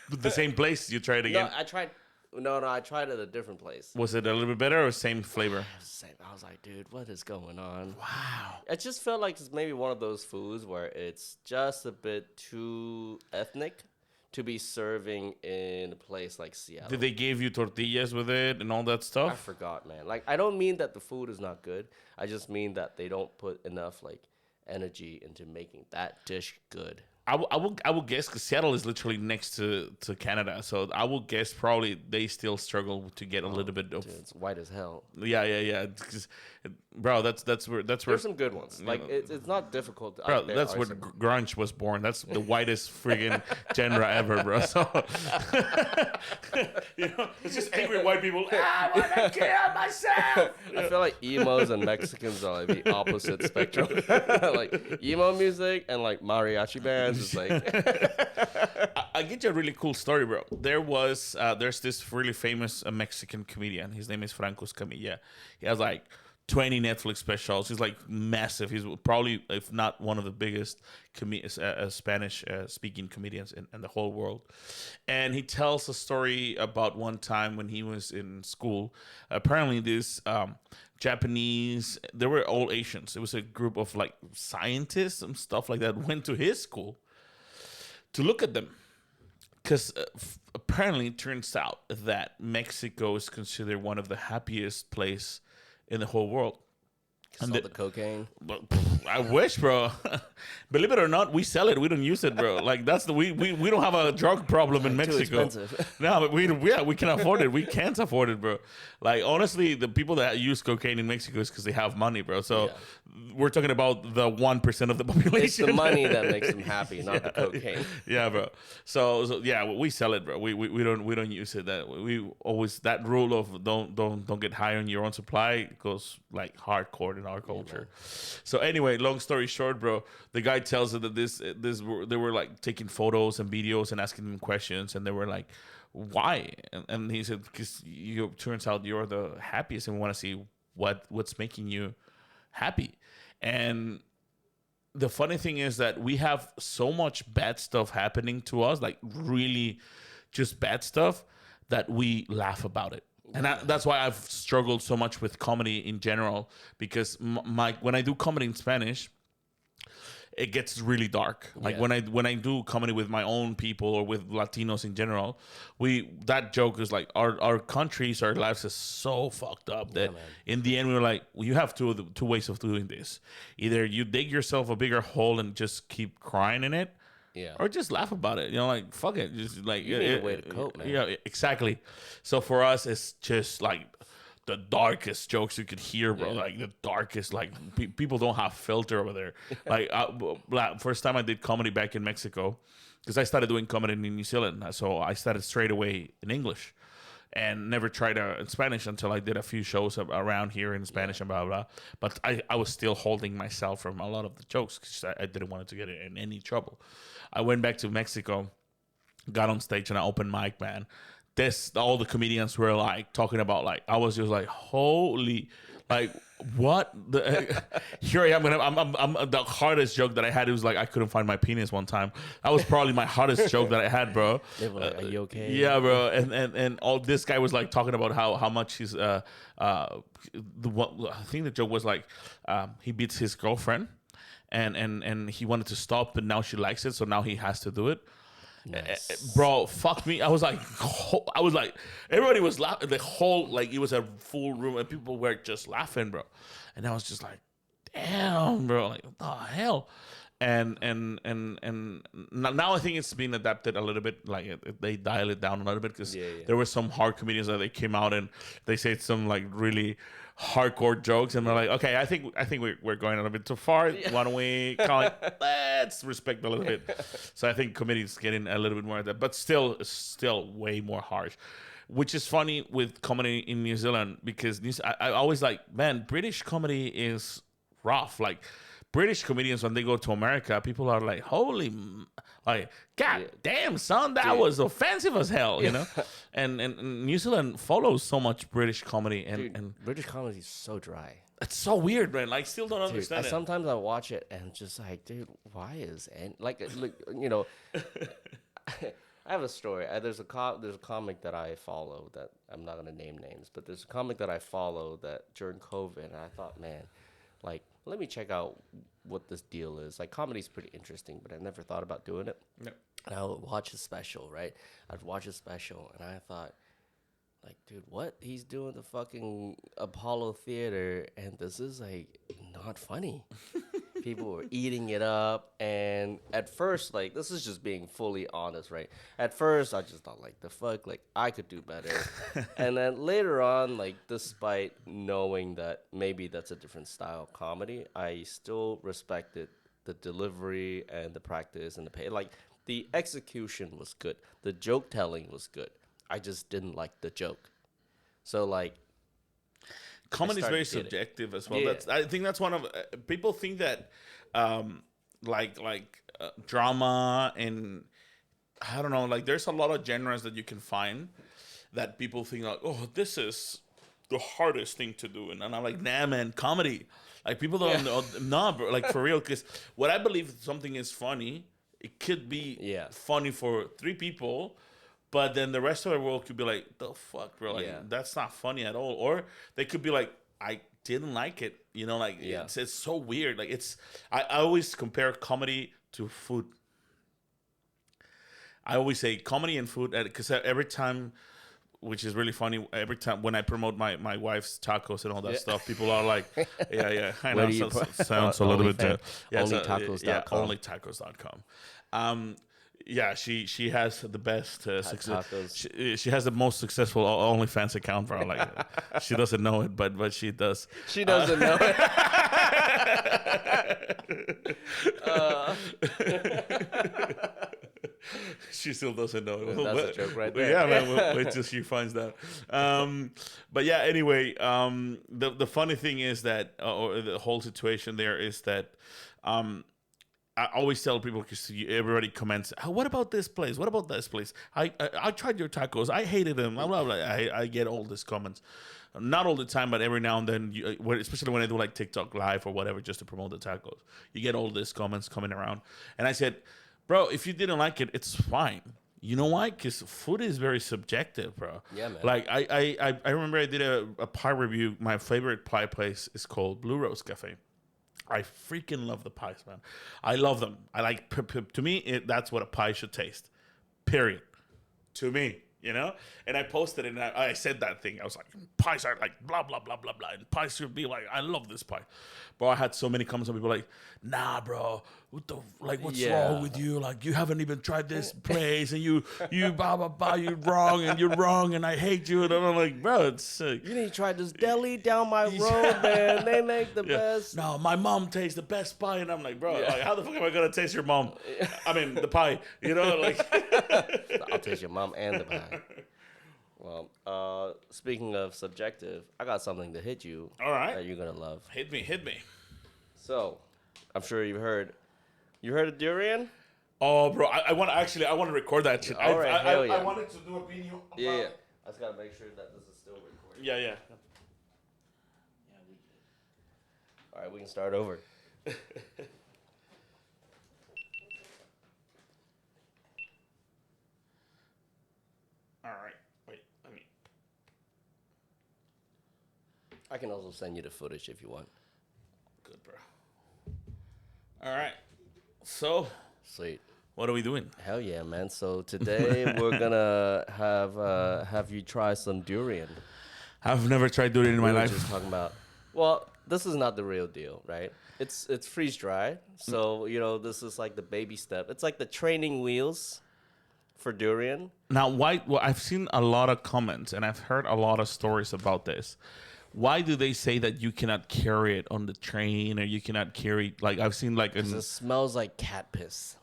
The same place you tried again. No, I tried. No, I tried it at a different place. Was it a little bit better or same flavor? Same. I was like, dude, what is going on? Wow. It just felt like it's maybe one of those foods where it's just a bit too ethnic to be serving in a place like Seattle. Did they give you tortillas with it and all that I stuff? forgot, man. Like, I don't mean that the food is not good. I just mean that they don't put enough like energy into making that dish good. I will guess, because Seattle is literally next to Canada, so I will guess probably they still struggle to get a little bit of. Dude, it's white as hell. Yeah. 'Cause, bro, that's where There's some good ones. Like, it's not difficult. bro, out there that's are where some- grunge was born. That's the whitest friggin' genre ever, bro. So it's just angry white people. I wanna kill myself. I feel like emos and Mexicans are like the opposite spectrum. Like emo music and like mariachi bands is like I get you a really cool story, bro. There's this really famous Mexican comedian. His name is Franco Escamilla. He has like 20 Netflix specials. He's like massive. He's probably, if not one of the biggest Spanish speaking comedians in the whole world. And he tells a story about one time when he was in school. Apparently this Japanese, they were all Asians. It was a group of like scientists and stuff like that went to his school to look at them. Because apparently it turns out that Mexico is considered one of the happiest place in the whole world. sell the cocaine. But I wish, bro. Believe it or not, we sell it. We don't use it, bro. Like, that's we don't have a drug problem in Too Mexico. expensive. No, but we can afford it. We can't afford it, bro. Like, honestly, the people that use cocaine in Mexico is because they have money, bro. So we're talking about the 1% of the population. It's the money that makes them happy, not the cocaine. Yeah, bro. So yeah, we sell it, bro. We don't use it. That we always, that rule of don't get high on your own supply goes like hardcore in our culture. So anyway, long story short, bro, the guy tells us that they were like taking photos and videos and asking them questions, and they were like, why? And he said, because turns out you're the happiest, and we want to see what's making you happy. And the funny thing is that we have so much bad stuff happening to us, like really just bad stuff, that we laugh about it. And that's why I've struggled so much with comedy in general, because when I do comedy in Spanish, it gets really dark. Like when I do comedy with my own people or with Latinos in general, that joke is like our countries, our lives is so fucked up that in the end we were like, well, you have two ways of doing this. Either you dig yourself a bigger hole and just keep crying in it, or just laugh about it. Like, fuck it. Just like, You need a way to cope, man. Yeah, exactly. So for us, it's just like the darkest jokes you could hear, bro. Like the darkest, like people don't have filter over there. Like first time I did comedy back in Mexico, because I started doing comedy in New Zealand. So I started straight away in English and never tried in Spanish until I did a few shows around here in Spanish and blah, blah. But I was still holding myself from a lot of the jokes because I didn't want to get in any trouble. I went back to Mexico, got on stage and I opened mic, man. All the comedians were like talking about, like, I was just like, holy, Like, what? Here I am. I'm the hardest joke that I had. It was like I couldn't find my penis one time. That was probably my hardest joke that I had, bro. They were like, "Are you okay?" Yeah, bro. And all this guy was like talking about how much he's I think the joke was like he beats his girlfriend, and he wanted to stop, but now she likes it, so now he has to do it. Nice. Bro, fuck me. I was like, everybody was laughing. The whole, like, it was a full room and people were just laughing, bro. And I was just like, damn, bro. Like, what the hell? And now I think it's been adapted a little bit. Like, they dial it down a little bit because there were some hard comedians that they came out and they said some, like, really hardcore jokes, and we're like, okay, I think we're going a little bit too far. Why don't we call it? Let's respect a little bit. So I think comedies getting a little bit more of that, but still way more harsh. Which is funny with comedy in New Zealand because I always like, man, British comedy is rough. Like British comedians, when they go to America, people are like, holy, like, God damn, son, that was offensive as hell, you know? And New Zealand follows so much British comedy. And British comedy is so dry. It's so weird, man. Like, still don't understand it. Sometimes I watch it and just like, dude, why is and like you know, I have a story. There's a comic that I follow that I'm not gonna name names, but there's a comic that I follow that during COVID, and I thought, man, like, let me check out what this deal is. Like, comedy's pretty interesting, but I never thought about doing it. No. And I would watch his special, right? I'd watch his special, and I thought, like, dude, what? He's doing the fucking Apollo Theater, and this is, like, not funny. People were eating it up, and at first, like, this is just being fully honest, right? At first, I just thought, like, the fuck, like, I could do better. And then later on, like, despite knowing that maybe that's a different style of comedy, I still respected the delivery and the practice and the pay. Like, the execution was good. The joke telling was good. I just didn't like the joke. So, like, comedy is very subjective as well. Yeah. I think that's one of people think that drama and I don't know, like there's a lot of genres that you can find that people think like, oh, this is the hardest thing to do, and I'm like, nah, man, comedy. Like people don't know, nah, bro, like for real, because what I believe something is funny, it could be funny for 3 people. But then the rest of the world could be like, the fuck, bro? Like, that's not funny at all. Or they could be like, I didn't like it. You know, like, it's so weird. Like, I always compare comedy to food. I always say comedy and food, because every time, which is really funny, every time when I promote my wife's tacos and all that stuff, people are like, I know, sounds a little bit. Onlytacos.com. Onlytacos.com. Yeah, she has the best success. She has the most successful OnlyFans account, bro. Like she doesn't know it, but she does. She doesn't know it. She still doesn't know it. That's a joke right there. Yeah, man. Wait till she finds out. But yeah, anyway, the funny thing is that, or the whole situation there is that. I always tell people, because everybody comments, oh, what about this place? What about this place? I tried your tacos. I hated them. Blah, blah, blah. I get all these comments. Not all the time, but every now and then, especially when I do like TikTok live or whatever, just to promote the tacos. You get all these comments coming around. And I said, bro, if you didn't like it, it's fine. You know why? Because food is very subjective, bro. Yeah, man. Like, I remember I did a pie review. My favorite pie place is called Blue Rose Cafe. I freaking love the pies, man. I love them. I like, to me, that's what a pie should taste. Period. To me, you know? And I posted it, and I said that thing. I was like, pies are like blah, blah, blah, blah, blah. And pies should be like, I love this pie. Bro, I had so many comments of people like, nah, bro, what's wrong with you? Like, you haven't even tried this place, and you blah, blah, blah, you're wrong, and I hate you. And I'm like, bro, it's... you need to try this deli down my road, man. They make the best. No, my mom tastes the best pie. And I'm like, bro, like, how the fuck am I going to taste your mom? I mean, the pie, you know? Like, I'll taste your mom and the pie. Well, speaking of subjective, I got something to hit you. All right. That you're going to love. Hit me. So, I'm sure you've heard. You heard of durian? Oh, bro, I want to record that shit. All right, hell yeah. I wanted to do a video about Yeah. I just got to make sure that this is still recording. Yeah. All right, we can start over. All right. Wait. Let me. I can also send you the footage if you want. Good, bro. All right. So, Sweet. what are we doing? Hell yeah, man. So today we're gonna have you try some durian. I've never tried doing it in my We were life. just talking about. Well, this is not the real deal, right? It's freeze dried, so this is like the baby step. It's like the training wheels for durian. Now, why? Well, I've seen a lot of comments and I've heard a lot of stories about this. Why do they say that you cannot carry it on the train or you cannot carry? Like I've seen like It smells like cat piss.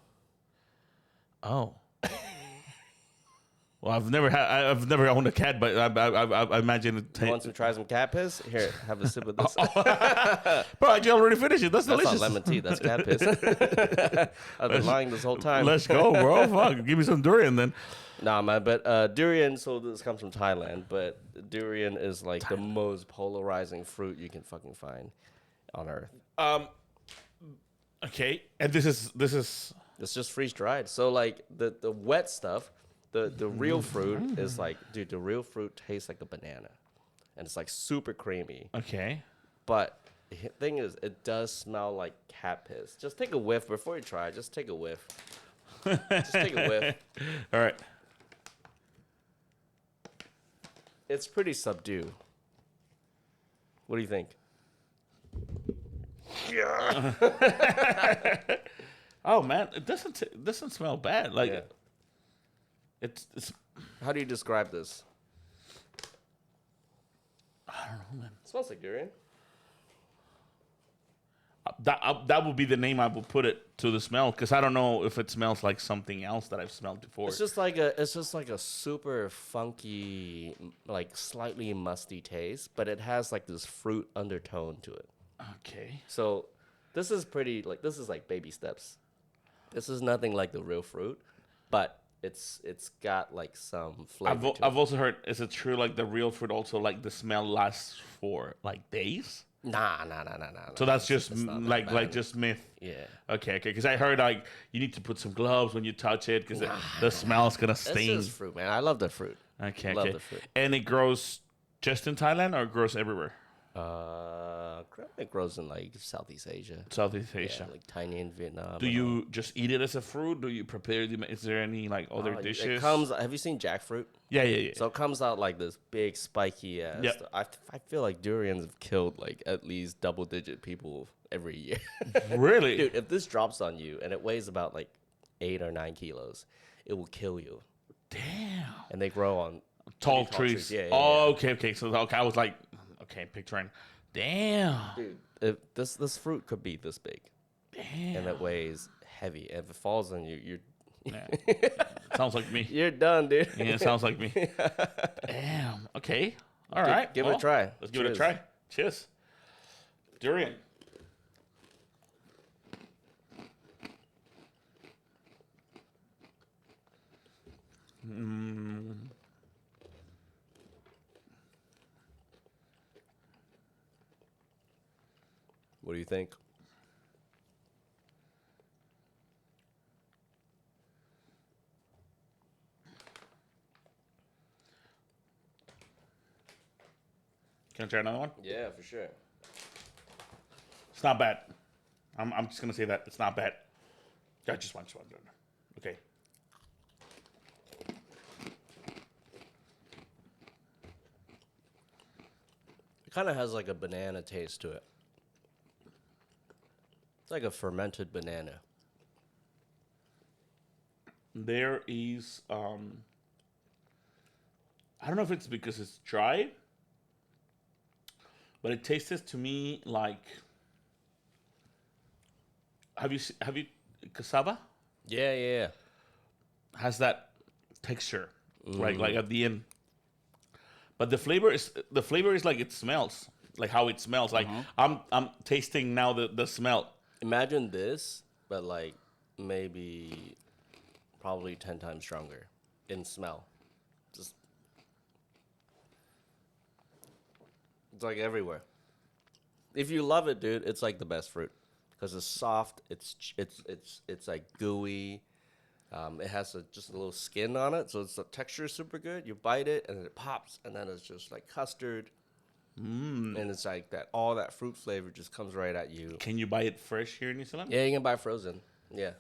Oh. Well, I've never owned a cat, but I imagine it. You want to try some cat piss? Here, have a sip of this. Bro, you already finished it. That's That's delicious. not lemon tea. That's cat piss. I've been lying this whole time. Let's go, bro. Fuck, give me some durian then. Nah, man. But durian. So this comes from Thailand. But durian is like the most polarizing fruit you can fucking find on earth. Okay, and this is It's just freeze dried. So like the wet stuff, the real fruit is like, dude, the real fruit tastes like a banana, and it's like super creamy. okay. But the thing is, it does smell like cat piss. Just take a whiff before you try. Just take a whiff. Just take a whiff. All right. It's pretty subdued. What do you think? Oh man, it doesn't smell bad. Like Yeah. it's How do you describe this? I don't know, man. It smells like durian. That would be the name I would put it to the smell because I don't know if it smells like something else that I've smelled before. It's just like a super funky, like slightly musty taste, but it has like this fruit undertone to it. Okay. So this is like baby steps. This is nothing like the real fruit, but it's got like some flavor. I've also heard, is it true like the real fruit also like the smell lasts for like days? Nah. So that's just It's not that like bad. just myth. Yeah. Okay. Because I heard like you need to put some gloves when you touch it because the smell's gonna It's sting. just fruit, man. I love the fruit. Okay. Love Okay. the fruit. And it grows just in Thailand or it grows everywhere? It grows in like Southeast Asia. Southeast Yeah, Asia. like tiny in Vietnam. Do you just eat it as a fruit? Do you prepare it? Is there any like other dishes? It comes. Have you seen jackfruit? Yeah. So it comes out like this big spiky ass. Yeah. I feel like durians have killed like at least double-digit people every year. Really? Dude, if this drops on you and it weighs about like 8 or 9 kilos, it will kill you. Damn. And they grow on Tall pretty trees. Yeah, Oh, okay. So okay, I was like, okay, picturing. Damn. Dude, this fruit could be this big, Damn. and it weighs heavy. And if it falls on you, Yeah. Sounds like me. you're done, dude. Yeah, it sounds like me. Damn. Okay. All right. Give it a try. Let's give it a Cheers. try. Cheers. Durian. What do you think? Can I try another one? Yeah, for sure. It's not bad. I'm just gonna say that it's not bad. Yeah, just one. Okay. It kind of has like a banana taste to it. It's like a fermented banana. There is I don't know if it's because it's dry, but it tastes to me like have you cassava Yeah. has that texture like at the end, but the flavor is like it smells like how it smells like I'm tasting now the smell. Imagine this, but like maybe probably 10 times stronger in smell. Just it's like everywhere. If you love it, dude, it's like the best fruit because it's soft. It's like gooey. It has just a little skin on it, so the texture is super good. You bite it and it pops, and then it's just like custard. And it's like that. All that fruit flavor just comes right at you. Can you buy it fresh here in New Zealand? Yeah, you can buy frozen. Yeah.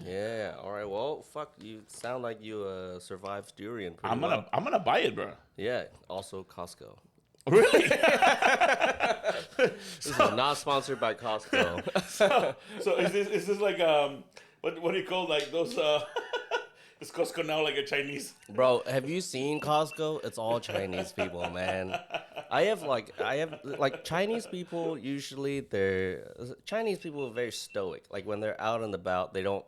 Yeah. All right. Well, fuck. You sound like you survived durian pretty well. I'm gonna buy it, bro. Yeah. Also, Costco. Really? This is not sponsored by Costco. So is this like what do you call like those is Costco now like a Chinese? Bro, have you seen Costco? It's all Chinese people, man. I have Chinese people usually Chinese people are very stoic. Like when they're out and about, they don't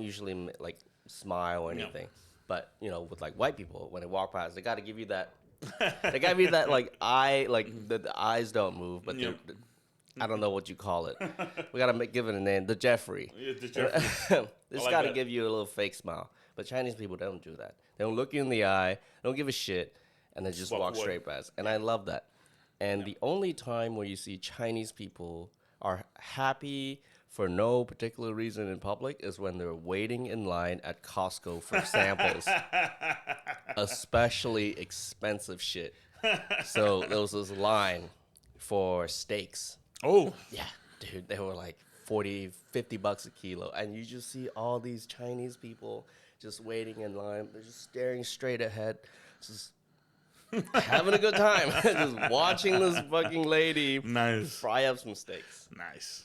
usually like smile or anything. But with like white people, when they walk past, they got to give you that. They got to be that like eye, like the eyes don't move, but I don't know what you call it. We got to give it a name. The Jeffrey. Yeah, the Jeffrey. It's like got to that. give you a little fake smile. But Chinese people don't do that. They don't look you in the eye. They don't give a shit, and they just walk away. straight past. And I love that. And the only time where you see Chinese people are happy for no particular reason in public is when they're waiting in line at Costco for samples, especially expensive shit. So there was this line for steaks. Oh, Yeah, dude, they were like 40, 50 bucks a kilo. And you just see all these Chinese people just waiting in line. They're just staring straight ahead, just having a good time. Just watching this fucking lady nice, fry up some steaks. nice.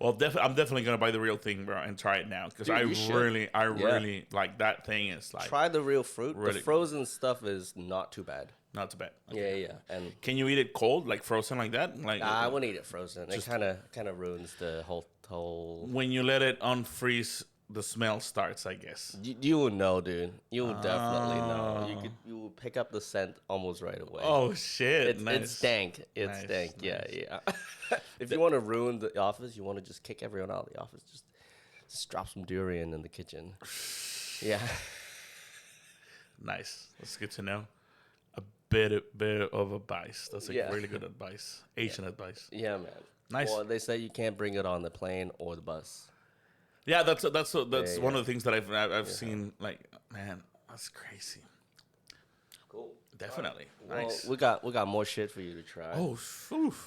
Well, I'm definitely gonna buy the real thing, bro, and try it now because Dude, I you should. really like that thing. Is like Try the real fruit. Really The frozen stuff is not too bad. not too bad. Yeah. And Can you eat it cold, like frozen, like that? Like I wouldn't eat it frozen. It kind of ruins the whole. when you let it unfreeze, the smell starts, I guess. You will know, dude. You will definitely know. You will pick up the scent almost right away. Oh shit! It's nice. dank. It's Nice, dank. Yeah. nice. If you want to ruin the office, you want to just kick everyone out of the office. Just drop some durian in the kitchen. Yeah. Nice. That's good to know. A bit of advice. That's like Yeah. really good advice. Asian advice. Yeah, man. Nice. Well, they say you can't bring it on the plane or the bus. Yeah, that's one yeah. of the things that I've seen. Like, man, that's crazy. Cool. Definitely. Well, Nice. we got more shit for you to try. Oh,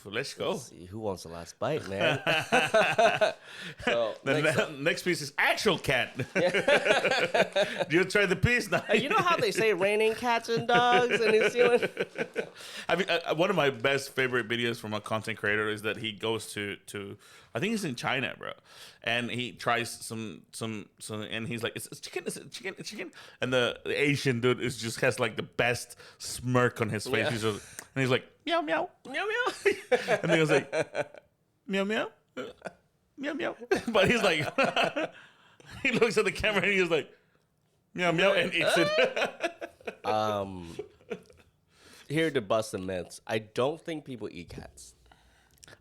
let's go. Let's see who wants the last bite, man. So, Next piece is actual cat. Do you try the piece now? you know how they say raining cats and dogs in New Zealand? I mean, one of my best favorite videos from a content creator is that he goes to I think he's in China, bro, and he tries some, and he's like, it's chicken, it's chicken, and the Asian dude just has like the best smirk on his face. Yeah. And he's like, meow meow, Meow meow. and he was like, meow meow, meow meow, but he's like, he looks at the camera and he's like, meow meow, and eats it. Here to bust the myths. I don't think people eat cats.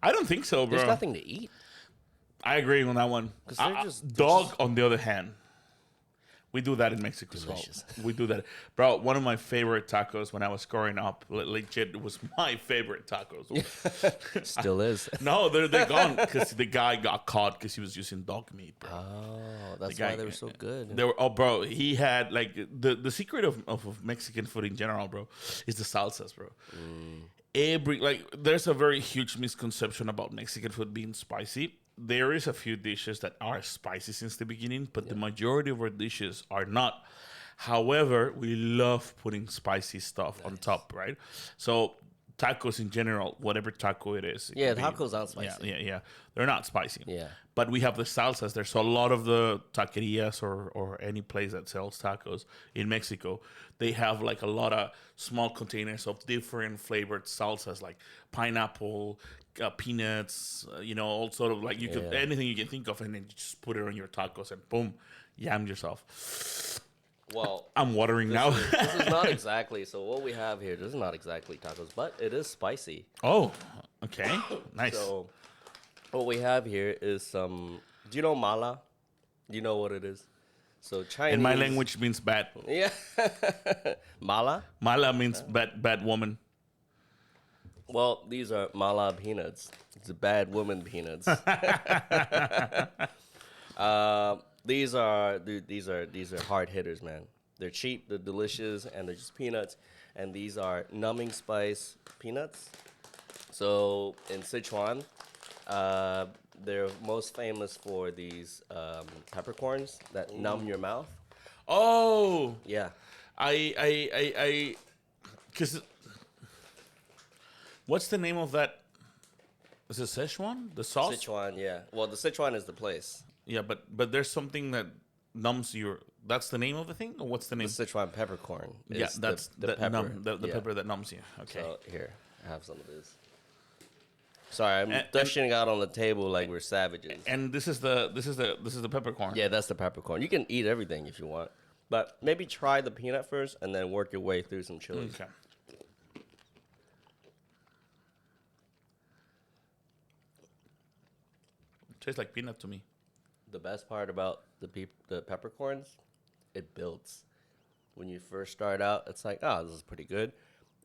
I don't think so, bro. There's nothing to eat. I agree on that one. 'Cause they're just- Dog, on the other hand, we do that in Mexico Delicious. as well. We do that, bro. One of my favorite tacos when I was growing up, legit, it was my favorite tacos. Still is. No, they're gone because the guy got caught because he was using dog meat, bro. Oh, that's guy- why they were so good. They were, oh, bro. He had like the secret of Mexican food in general, bro, is the salsas, bro. There's a very huge misconception about Mexican food being spicy. There is a few dishes that are spicy since the beginning, but the majority of our dishes are not. However, we love putting spicy stuff on top, right? So tacos in general, whatever taco it is. Yeah, could be- tacos aren't spicy. Yeah. They're not spicy. Yeah. But we have the salsas. There's a lot of the taquerias or any place that sells tacos in Mexico. They have like a lot of small containers of different flavored salsas, like pineapple, peanuts, all sort of like anything you can think of, and then you just put it on your tacos and boom, yam yourself. Well, I'm watering now. this is not exactly. So what we have here, this is not exactly tacos, but it is spicy. Oh, okay, nice. So what we have here is some. Do you know mala? Do you know what it is? So Chinese. In my language, means bad. Yeah. Mala. Mala means bad woman. Well, these are mala peanuts. It's bad woman peanuts. These are hard hitters, man. They're cheap, they're delicious, and they're just peanuts. And these are numbing spice peanuts. So in Sichuan, they're most famous for these peppercorns that numb your mouth. Oh, Yeah. Because what's the name of that? Is it Szechuan? The sauce? Sichuan, yeah. Well, the Sichuan is the place. Yeah, but there's something that numbs your. That's the name of the thing, or what's the The name? Sichuan peppercorn. Yeah, Is that's the that pepper. the Yeah. pepper that numbs you. Okay. So here, I have some of this. Sorry, I'm And- dishing out on the table like we're savages. And this is the peppercorn. Yeah, that's the peppercorn. You can eat everything if you want, but maybe try the peanut first and then work your way through some chilies. Okay. Tastes like peanut to me. The best part about the peppercorns, it builds. When you first start out, it's like, oh, this is pretty good.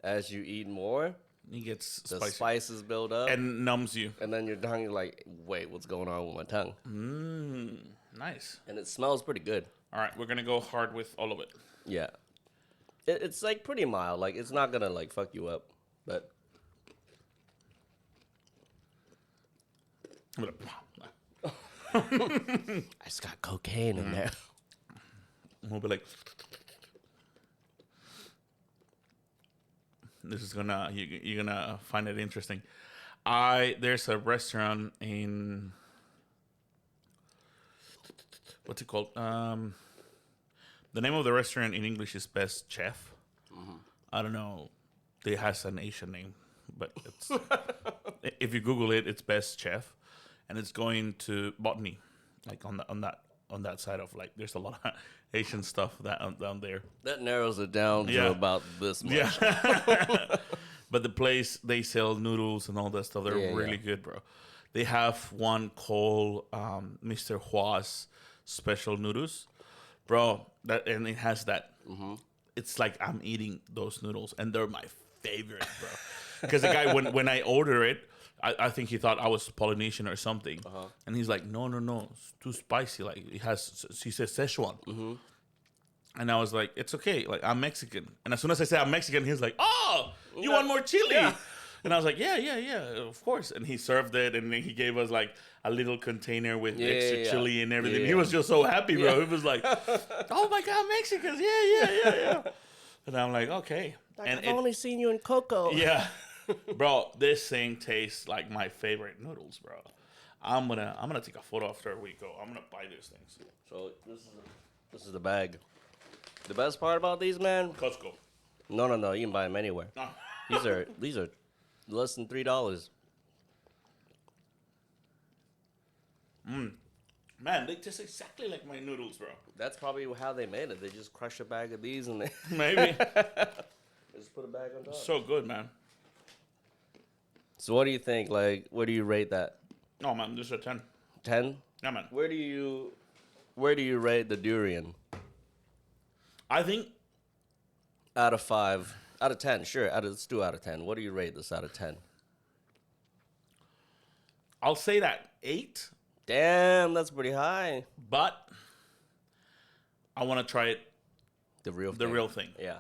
As you eat more, It gets the spicy spices build up, and numbs you. and then your tongue, you're like, wait, what's going on with my tongue? Nice. And it smells pretty good. All right, we're gonna go hard with all of it. Yeah. It's like pretty mild. Like it's not gonna like fuck you up, but I'm gonna- I just got cocaine in there. We'll be like, this is gonna you're gonna find it interesting. There's a restaurant in what's it called? The name of the restaurant in English is Best Chef. I don't know. It has an Asian name, but it's if you Google it, it's Best Chef, and it's going to Botany, like on that side of like. There's a lot of Asian stuff down there. That narrows it down Yeah. to about this much. Yeah. But the place, they sell noodles and all that stuff. They're Yeah, really yeah. good, bro. They have one called Mr. Hua's special noodles, bro. And it has that. It's like I'm eating those noodles, and they're my favorite, bro. Because the guy, when I order it, I think he thought I was Polynesian or something, and he's like, no, it's too spicy. Like he says Szechuan. And I was like, it's okay. Like, I'm Mexican. And as soon as I said I'm Mexican, he was like, oh, you want more chili? Yeah. And I was like, yeah, of course. And he served it, and then he gave us like a little container with extra chili and everything. Yeah. He was just so happy, bro. He was like, oh my God, Mexicans. Yeah. And I'm like, okay. And I've only seen you in Coco. yeah. Bro, this thing tastes like my favorite noodles, bro. I'm gonna take a photo after we go. I'm gonna buy these things. So this is the bag. The best part about these, man? Costco. No. You can buy them anywhere. No. These are less than $3. Man, they taste exactly like my noodles, bro. That's probably how they made it. They just crush a bag of these and they Maybe. just put a bag on top. So good, man. So what do you think? Like, where do you rate that? Oh man, this is a 10. 10? Yeah, man. Where do you rate the durian? I think Out of 5. Out of 10, sure. Let's do out of 10. What do you rate this out of 10? I'll say that 8, Damn, that's pretty high. but I want to try it The real thing. Yeah.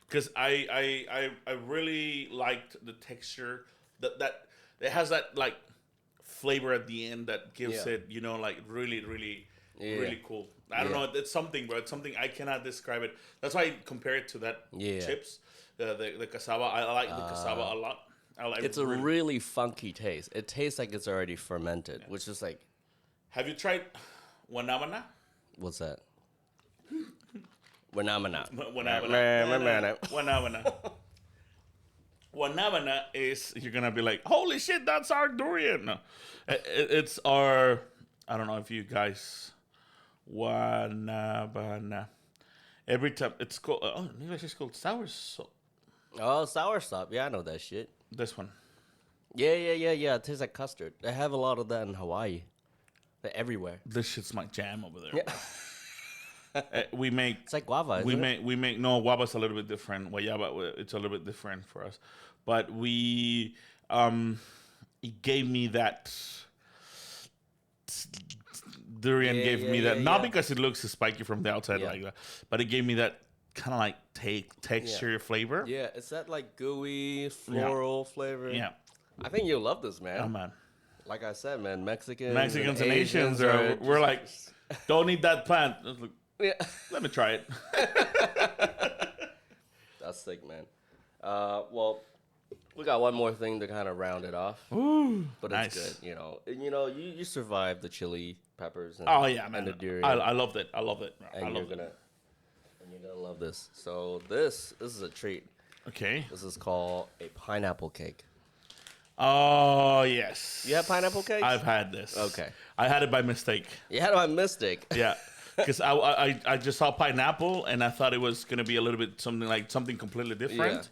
because I really liked the texture that it has that like flavor at the end that gives Yeah. it, you know, like really Yeah. really cool. I don't Yeah. know, it's something, bro. It's something I cannot describe it. That's why I compare it to that Yeah. chips, the cassava. I like the cassava a lot. It's a really funky taste. It tastes like it's already fermented, which is like, Have you tried wanabana? what's that? Wanamana. Wanabana. Wanabana is, you're gonna be like, holy shit, that's our durian. No. It's our, I don't know if you guys, wanabana. Every time it's called, in English it's called sour salt. Oh, soursop. Yeah, I know that shit. This one. Yeah. It tastes like custard. They have a lot of that in Hawaii. They're everywhere. This shit's my jam over there. Yeah. We make It's like guava, isn't it? we make no guava's a little bit different. Guayaba, it's a little bit different for us, but we it gave me that durian Yeah, gave yeah, me yeah, that not yeah. because it looks spiky from the outside Yeah. like that, but it gave me that kind of like texture flavor. Yeah, it's that like gooey floral flavor. Yeah. I think you'll love this, man. Oh man. Like I said, man, Mexicans And Asians are we're like, don't eat that plant. I was like, yeah. let me try it. That's sick, man. Well, we got one more thing to kind of round it off. Ooh, But nice. it's good, you know. And, you know, you survived the chili peppers and, Oh yeah, man. and the durian. I loved it. I loved it. I and loved you're gonna love this. So this is a treat. Okay. This is called a pineapple cake. Oh yes. You have pineapple cakes? I've had this. Okay. I had it by mistake. You had my mistake. Yeah. Because I just saw pineapple and I thought it was gonna be a little bit something completely different.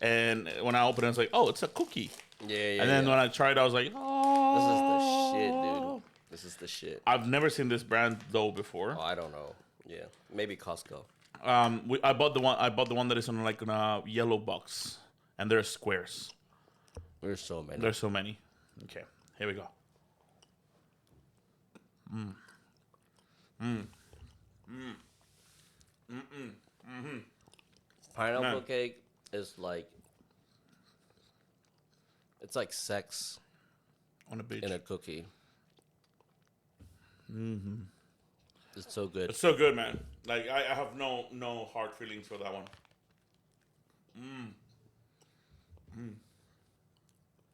And when I opened it, I was like, oh, it's a cookie. Yeah. And then yeah. when I tried, I was like, oh, This is the shit, dude. This is the shit. I've never seen this brand though before. Oh, I don't know. Yeah, maybe Costco. I bought the one that is on like in a yellow box, and there's squares. There's so many. There's so many. Okay, here we go. Pineapple Man. cake is like, it's like sex On the beach. in a cookie. Mm-hmm. It's so good. It's so good, man. Like I have no hard feelings for that one.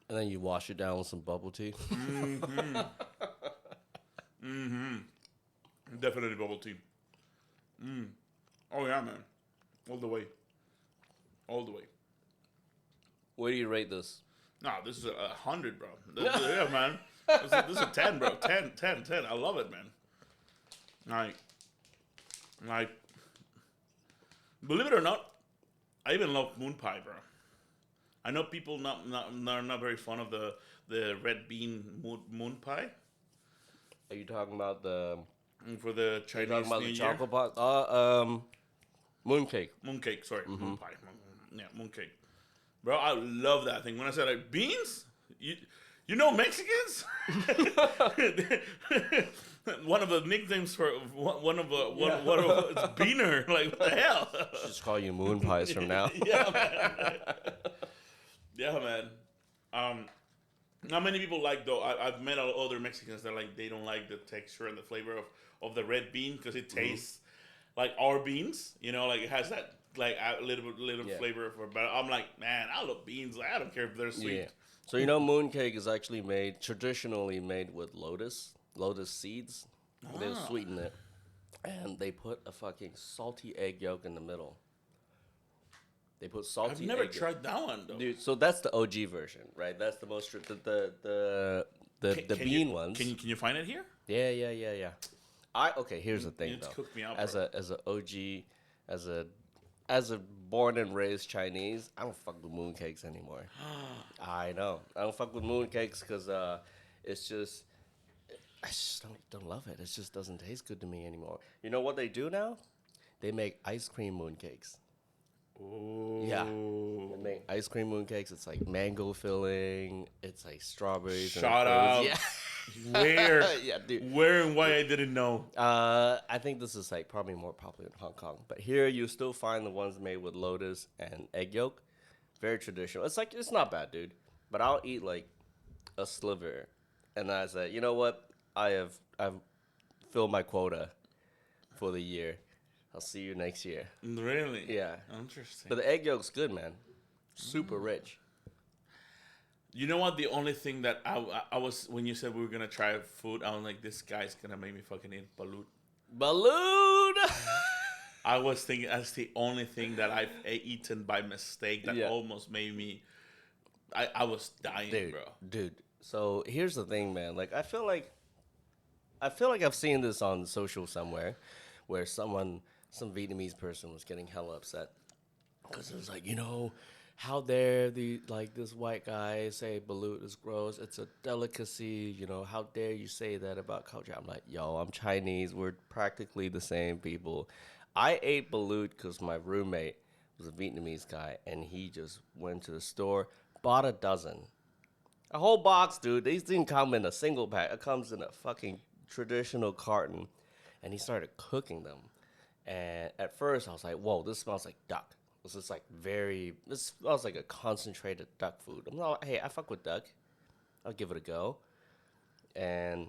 And then you wash it down with some bubble tea. Definitely bubble tea. Oh yeah, man. All the way. All the way. Where do you rate this? No, this is 100, bro. Yeah, man. This is a 10, bro. 10. I love it, man. Like, believe it or not, I even love moon pie, bro. I know people not very fond of the red bean moon pie. Are you talking about the? For the Chinese Talking about New the Year. chocolate pot? Mooncake. Mooncake, sorry. Moon pie. Yeah, mooncake. Bro, I love that thing. When I said like beans, you know Mexicans? One of the nicknames for one of it's Beaner. Like what the hell? Just call you moon pies from now. Yeah, man. Yeah, man. Not many people like though. I've met other Mexicans that like they don't like the texture and the flavor of the red bean because it tastes like our beans. You know, like it has that like a little flavor of it. But I'm like, man, I love beans. Like, I don't care if they're sweet. Yeah. So you know, mooncake is actually traditionally made with lotus seeds. They sweeten it, and they put a fucking salty egg yolk in the middle. They put salty. I've never egg yolk. tried that one though. Dude, so that's the OG version, right? That's the most the Can bean you, ones. Can you find it here? Yeah. Okay, here's the thing You just though. cooked me out, as bro. a OG, as a born and raised Chinese, I don't fuck with mooncakes anymore. I know. I don't fuck with mooncakes because it's just I just don't love it. It just doesn't taste good to me anymore. You know what they do now? They make ice cream mooncakes. Oh. Yeah. They make ice cream mooncakes. It's like mango filling. It's like strawberries. Shout and out. Yeah. Where? Yeah, dude. Where and why I didn't know. I think this is like probably more popular in Hong Kong, but here you still find the ones made with lotus and egg yolk. Very traditional. It's not bad, dude. But I'll eat like a sliver, and I said, you know what? I've filled my quota for the year. I'll see you next year. Really? Yeah. Interesting. But the egg yolk's good, man. Super rich. You know what? The only thing that I was when you said we were gonna try food, I was like, this guy's gonna make me fucking eat balut. Balloon. I was thinking that's the only thing that I've eaten by mistake that Yeah. almost made me. I was dying, bro. Dude. So here's the thing, man. Like I feel like I've seen this on social somewhere, where some Vietnamese person was getting hella upset because it was like, you know, how dare this white guy say balut is gross? It's a delicacy. How dare you say that about culture? I'm like, yo, I'm Chinese. We're practically the same people. I ate balut because my roommate was a Vietnamese guy, and he just went to the store, bought a dozen. A whole box, dude. These didn't come in a single pack. It comes in a fucking traditional carton. And he started cooking them. And at first, I was like, whoa, this smells like duck. This is this smells like a concentrated duck food. I'm like, hey, I fuck with duck. I'll give it a go. And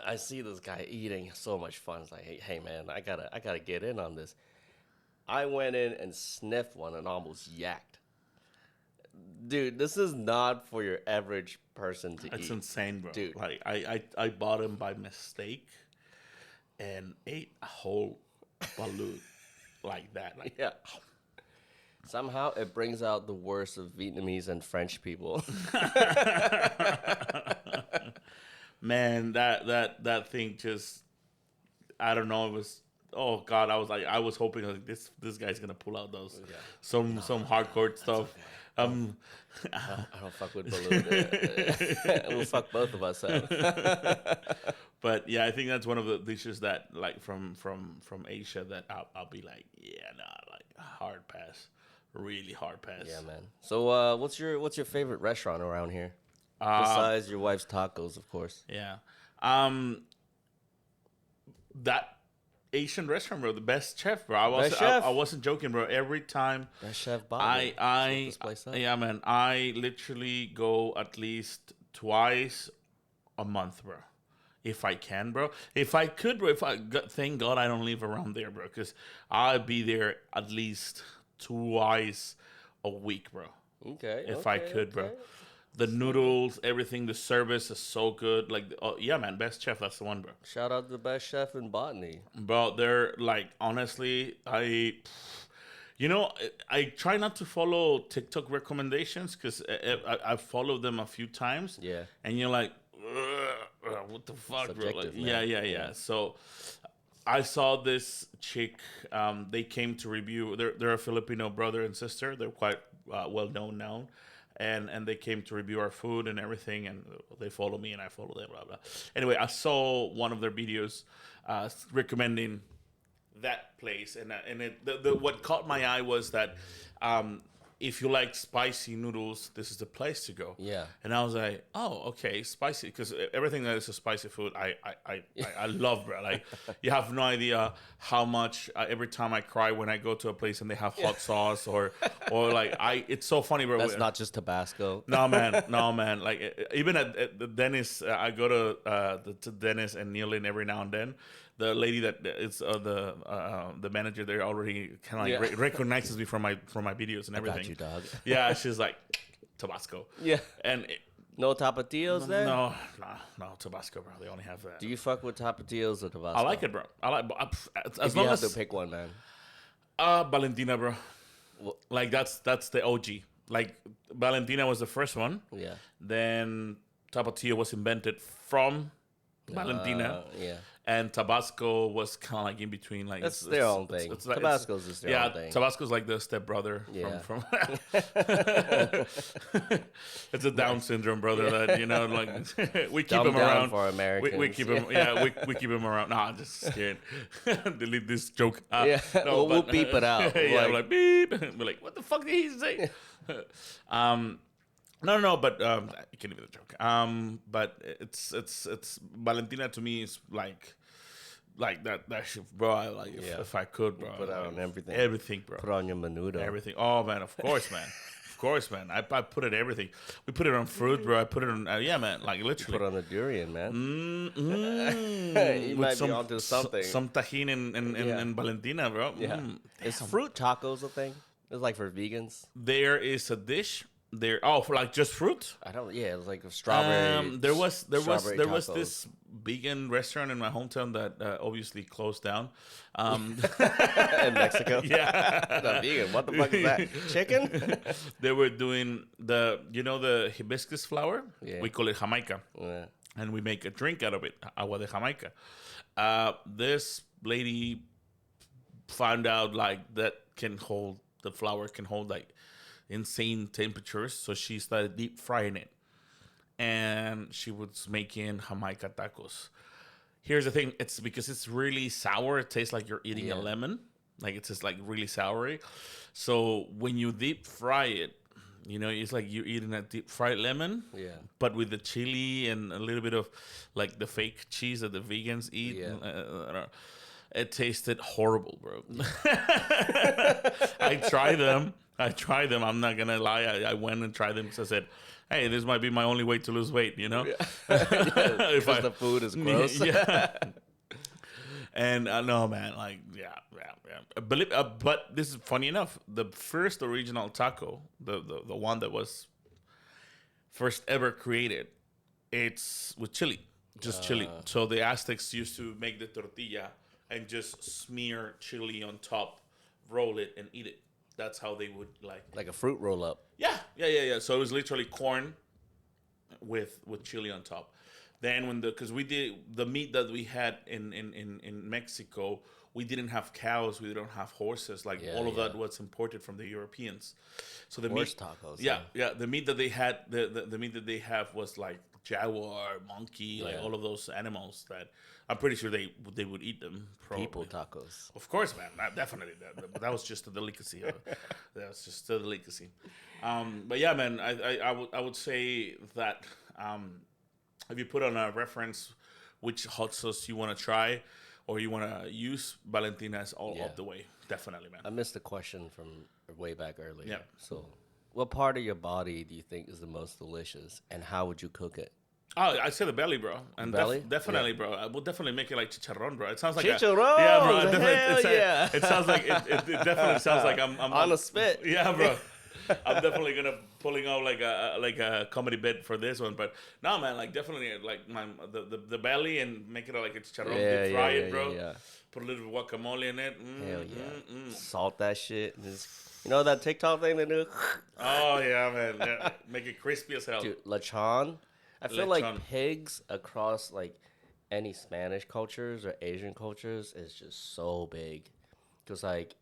I see this guy eating, so much fun. It's like, hey man, I gotta get in on this. I went in and sniffed one and almost yacked. Dude, this is not for your average person to eat. It's insane, bro. Dude. Like I bought him by mistake and ate a whole balut like that. Like, Yeah. Somehow it brings out the worst of Vietnamese and French people. man, that thing just, I don't know. It was, oh god. I was hoping like this guy's gonna pull out those some hardcore stuff. I don't fuck with balut. We'll fuck both of us up. But yeah, I think that's one of the dishes that like from Asia that I'll be like, yeah, nah, like hard pass, really hard pass. Yeah, man. So, what's your favorite restaurant around here? Besides your wife's tacos, of course. Yeah. That Asian restaurant, bro, the best chef, bro. I wasn't joking, bro. Every time Best chef Bob. this place up. Yeah, man. I literally go at least twice a month, bro. If I can, bro. If I could, bro. Thank God I don't live around there, bro. Because I'd be there at least twice a week, bro. Okay. If I could, bro. The noodles, everything, the service is so good. Like, oh yeah, man, best chef, that's the one, bro. Shout out to the best chef in botany. Bro, they're like, honestly, I try not to follow TikTok recommendations because I've followed them a few times. Yeah. And you're like, what the fuck, bro? Like, man. yeah. So I saw this chick. They came to review. They're a Filipino brother and sister. They're quite well known now. And they came to review our food and everything, and they follow me and I follow them, blah, blah. Anyway, I saw one of their videos recommending that place, and what caught my eye was that if you like spicy noodles, this is the place to go. Yeah. And I was like, oh, okay, spicy, because everything that is a spicy food, I love, bro. Like, you have no idea how much every time I cry when I go to a place and they have hot sauce or like it's so funny, bro. That's not just Tabasco. No, man. Like, even at the dentist, I go to dentist and kneel in every now and then. The lady that is the manager there already kind of like recognizes me from my videos and everything. I got you, dog. Yeah, she's like Tabasco. Yeah. And No tapatios there? no Tabasco, bro. They only have that. Do you fuck with tapatios or Tabasco? I like it, bro. I like as If long you have as to pick one, man. Valentina, bro. Well, Like that's the OG. Like Valentina was the first one. yeah. Then Tapatio was invented from Valentina. Yeah. And Tabasco was kind of like in between, like That's their own thing. Tabasco's just their own thing. Tabasco's like the stepbrother from it's a Down syndrome brother that like we keep Dumb him down around for Americans. We keep him, we keep him around. Nah, I'm just scared. Delete this joke. We'll beep it out. Yeah, like beep. We're like, what the fuck did he say? No, but you can't even the joke. But it's Valentina to me is like that shit, bro. If I could, bro, put it on everything, bro. Put on your menudo. Everything. Oh man, of course, man. I put it everything. We put it on fruit, bro. I put it on man. Like literally. Put on a durian, man. You With might be onto something. Some tahini and Valentina, bro. Yeah. Is fruit tacos a thing? It's like for vegans. There is a dish. For like just fruit. I don't. Yeah, it was like a strawberry. There was tacos. this vegan restaurant in my hometown that obviously closed down. In Mexico. Yeah, Not vegan. What the fuck is that? Chicken? They were doing the hibiscus flower. Yeah. We call it Jamaica, Yeah. and we make a drink out of it, agua de Jamaica. This lady found out like the flower can hold like insane temperatures. So she started deep frying it, and she was making Jamaica tacos. Here's the thing: it's because it's really sour. It tastes like you're eating a Yeah. lemon. Like it's just like really soury. So when you deep fry it, it's like you're eating a deep fried lemon. Yeah. But with the chili and a little bit of like the fake cheese that the vegans eat. Yeah. It tasted horrible, bro. I tried them. I'm not gonna lie. I went and tried them because I said, "Hey, this might be my only way to lose weight." Because the food is gross. Yeah. And no, man, like, yeah. But this is funny enough. The first original taco, the one that was first ever created, it's with chili, just chili. So the Aztecs used to make the tortilla and just smear chili on top, roll it, and eat it. That's how they would Like a fruit roll up. Yeah. So it was literally corn with chili on top. Then because we did the meat that we had in Mexico, we didn't have cows, we didn't have horses. Like all of that was imported from the Europeans. So the Horse meat tacos. yeah, the meat that they had, the meat that they have was like jaguar, monkey, like all of those animals that I'm pretty sure they would eat them. Probably. People tacos. Of course, man. Definitely. That was just a delicacy. That was just a delicacy. But yeah, man, I would say that if you put on a reference which hot sauce you want to try or you want to use, Valentina is all up the way. Definitely, man. I missed the question from way back earlier. Yeah. So, what part of your body do you think is the most delicious, and how would you cook it? Oh, I say the belly, bro. And Belly? definitely, bro. I will definitely make it like chicharron, bro. It sounds like Chicharron! yeah, bro. It Hell yeah! It sounds like it definitely sounds like I'm On a spit. Yeah, bro. I'm definitely gonna pulling out like a comedy bit for this one, but no, man, like definitely like the belly and make it like a chicharron, deep fry it, bro. Yeah. Put a little guacamole in it. Hell yeah. Salt that shit. And just, that TikTok thing they do? Oh yeah, man. Yeah. Make it crispy as hell. Dude, lechon. I feel Lechon. like pigs across like any Spanish cultures or Asian cultures is just so big. Because like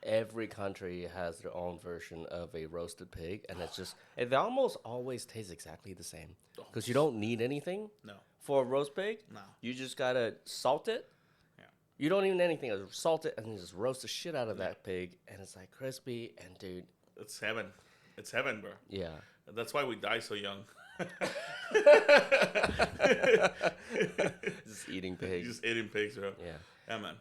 every country has their own version of a roasted pig, and and they almost always taste exactly the same. Because you don't need anything No. for a roast pig. No. You just gotta salt it. Yeah. You don't need anything. Just salt it and then just roast the shit out of that pig, and it's like crispy. And dude, It's heaven. It's heaven, bro. yeah. That's why we die so young. Just eating pigs. Just eating pigs, bro. Yeah. Yeah, man.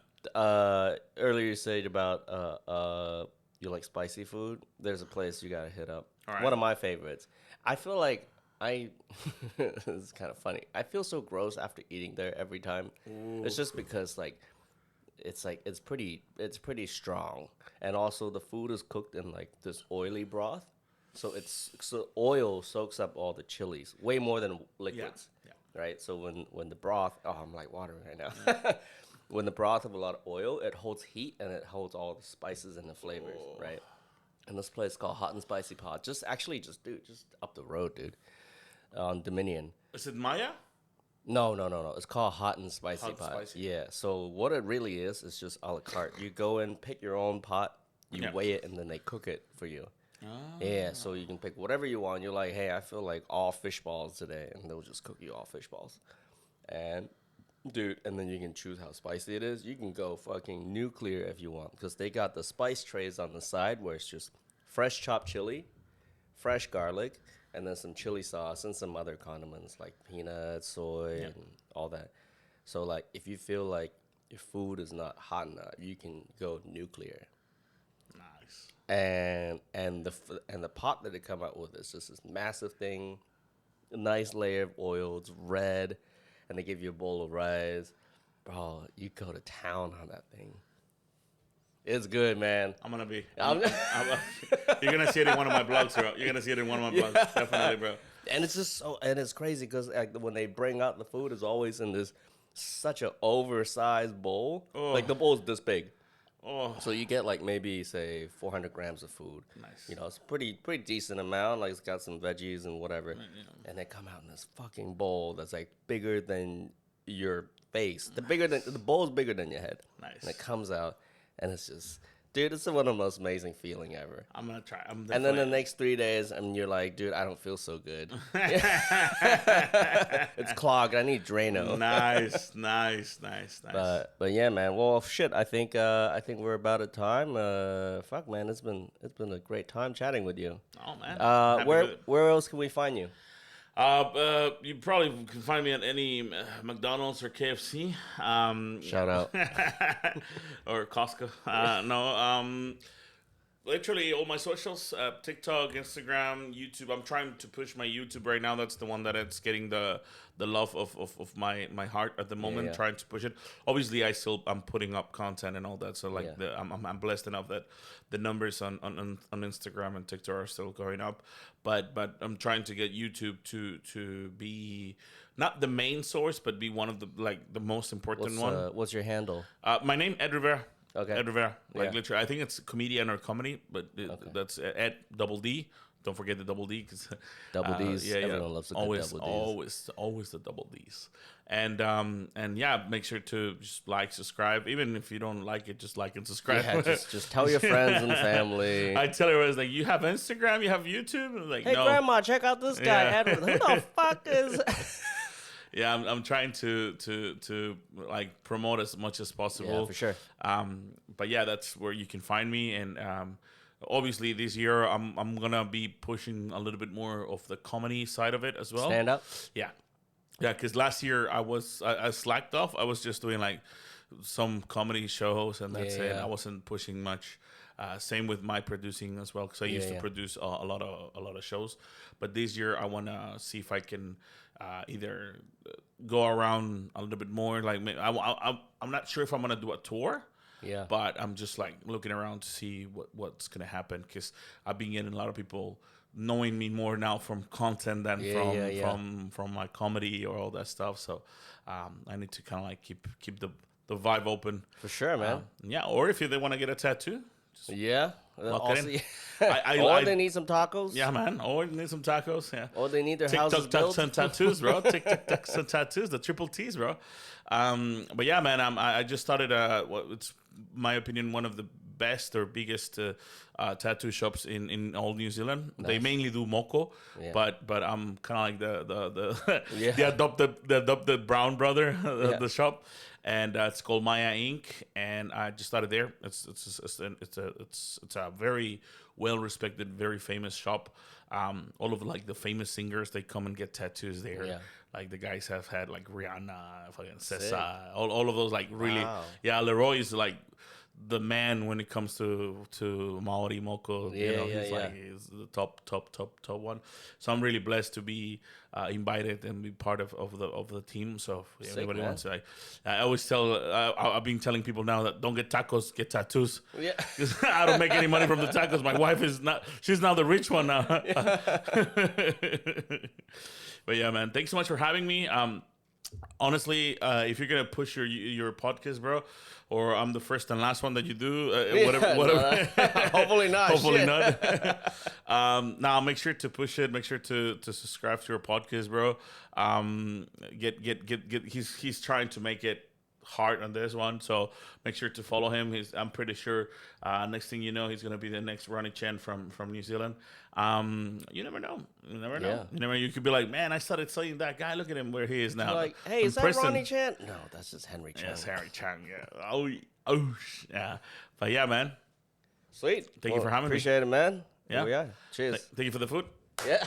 Earlier you said about you like spicy food. There's a place you gotta hit up. All right. One of my favorites. I feel like this is kind of funny. I feel so gross after eating there every time. It's just because it's pretty strong, and also the food is cooked in like this oily broth. So oil soaks up all the chilies way more than liquids. Yeah. Right? So when the broth, I'm like watering right now. When the broth have a lot of oil, it holds heat and it holds all the spices and the flavors, right? And this place called Hot and Spicy Pod, just up the road, dude, on Dominion. Is it Maia? No. It's called Hot and Spicy Hot and Pot. Spicy. Yeah. So what it really is just a la carte. You go in, pick your own pot, you weigh it, and then they cook it for you. Yeah, so you can pick whatever you want. You're like, hey, I feel like all fish balls today, and they'll just cook you all fish balls. And dude, and then you can choose how spicy it is. You can go fucking nuclear if you want, because they got the spice trays on the side where it's just fresh chopped chili, fresh garlic, and then some chili sauce and some other condiments like peanuts, soy, and all that. So like, if you feel like your food is not hot enough, you can go nuclear. Nice. And the pot that they come out with is just this massive thing, a nice layer of oil. It's red, and they give you a bowl of rice. Bro, you go to town on that thing. It's good, man. I'm gonna be. You're gonna see it in one of my blogs, bro. You're gonna see it in one of my blogs, definitely, bro. And it's just and it's crazy because like when they bring out the food, it's always in this such an oversized bowl. Oh. Like the bowl's this big. Oh, So you get like maybe say 400 grams of food. Nice. It's pretty decent amount. Like it's got some veggies and whatever. And they come out in this fucking bowl that's like bigger than your face. The bowl's bigger than your head. Nice. And it comes out and it's just Dude, it's one of the most amazing feeling ever. I'm gonna try. And then the next 3 days, and you're like, dude, I don't feel so good. It's clogged. I need Drano. Nice. But yeah, man. Well, shit. I think we're about at time. Fuck, man. It's been a great time chatting with you. Oh man. Happy with it. Where else can we find you? You probably can find me at any McDonald's or KFC. Shout out. Or Costco. Literally all my socials, TikTok, Instagram, YouTube. I'm trying to push my YouTube right now. That's the one that it's getting the love of my heart at the moment. Yeah. Trying to push it. Obviously, I'm putting up content and all that. So like I'm blessed enough that the numbers on Instagram and TikTok are still going up. But I'm trying to get YouTube to be not the main source, but be one of the most important one. What's your handle? My name Edd Rivera. Okay. Edd Rivera. Literally, I think it's comedian or comedy, but that's Ed double D. Don't forget the double D because Double D's. Everyone loves the double D's. Always the double D's. And make sure to just subscribe. Even if you don't like it, just like and subscribe. Yeah, just tell your friends and family. I tell everyone, like, you have Instagram, you have YouTube. I'm like, hey, no. Grandma, check out this guy. Yeah. Edward. Who the fuck is? Yeah, I'm trying to like promote as much as possible. Yeah, for sure. But yeah, that's where you can find me. And obviously this year I'm gonna be pushing a little bit more of the comedy side of it as well. Stand up. Yeah, because last year I slacked off. I was just doing like some comedy shows and that's it. I wasn't pushing much. Same with my producing as well, because I used to produce a lot of shows. But this year I want to see if I can either go around a little bit more. Like I'm not sure if I'm gonna do a tour. Yeah. But I'm just like looking around to see what's gonna happen, because I've been getting a lot of people knowing me more now from content than from my comedy or all that stuff. So I need to kind of like keep the vibe open. For sure, man. Or if they want to get a tattoo. Yeah. Also, or they need some tacos. Yeah, man. Or they need some tacos. Yeah. Or they need their houses built. TikTok tattoos, bro. TikTok and tattoos, the triple T's, bro. But yeah, man. I just started it's my opinion one of the best or biggest tattoo shops in all New Zealand. Nice. They mainly do Moko, but I'm kind of like the adopted brown brother of the shop. And it's called Maia Inc. And I just started there. It's a very well respected, very famous shop. All of like the famous singers, they come and get tattoos there. Yeah. Like the guys have had like Rihanna, fucking Sessa, all of those like really. Wow. Yeah, Leroy is like the man when it comes to Maori Moko. He's the top one. So I'm really blessed to be invited and be part of the team. So if anybody wants to, I always tell I've been telling people now that don't get tacos, get tattoos. Yeah, because I don't make any money from the tacos. My wife she's now the rich one now. But yeah, man, thanks so much for having me. Honestly, if you're gonna push your podcast, bro, or I'm the first and last one that you do, whatever. Hopefully not. Hopefully not. Now make sure to push it. Make sure to subscribe to your podcast, bro. He's trying to make it hard on this one, so make sure to follow him. I'm pretty sure next thing you know, he's gonna be the next Ronnie Chen from New Zealand. You never know. You could be like, man, I started saying that guy. Look at him where he is now. Like, hey, is that Ronnie Chen? No, that's just Henry Cheung. Yes, Henry Cheung. Yeah. Yeah. But yeah, man. Sweet. Thank you for having me. Appreciate it, man. Yeah. Here we are. Cheers. Thank you for the food. Yeah.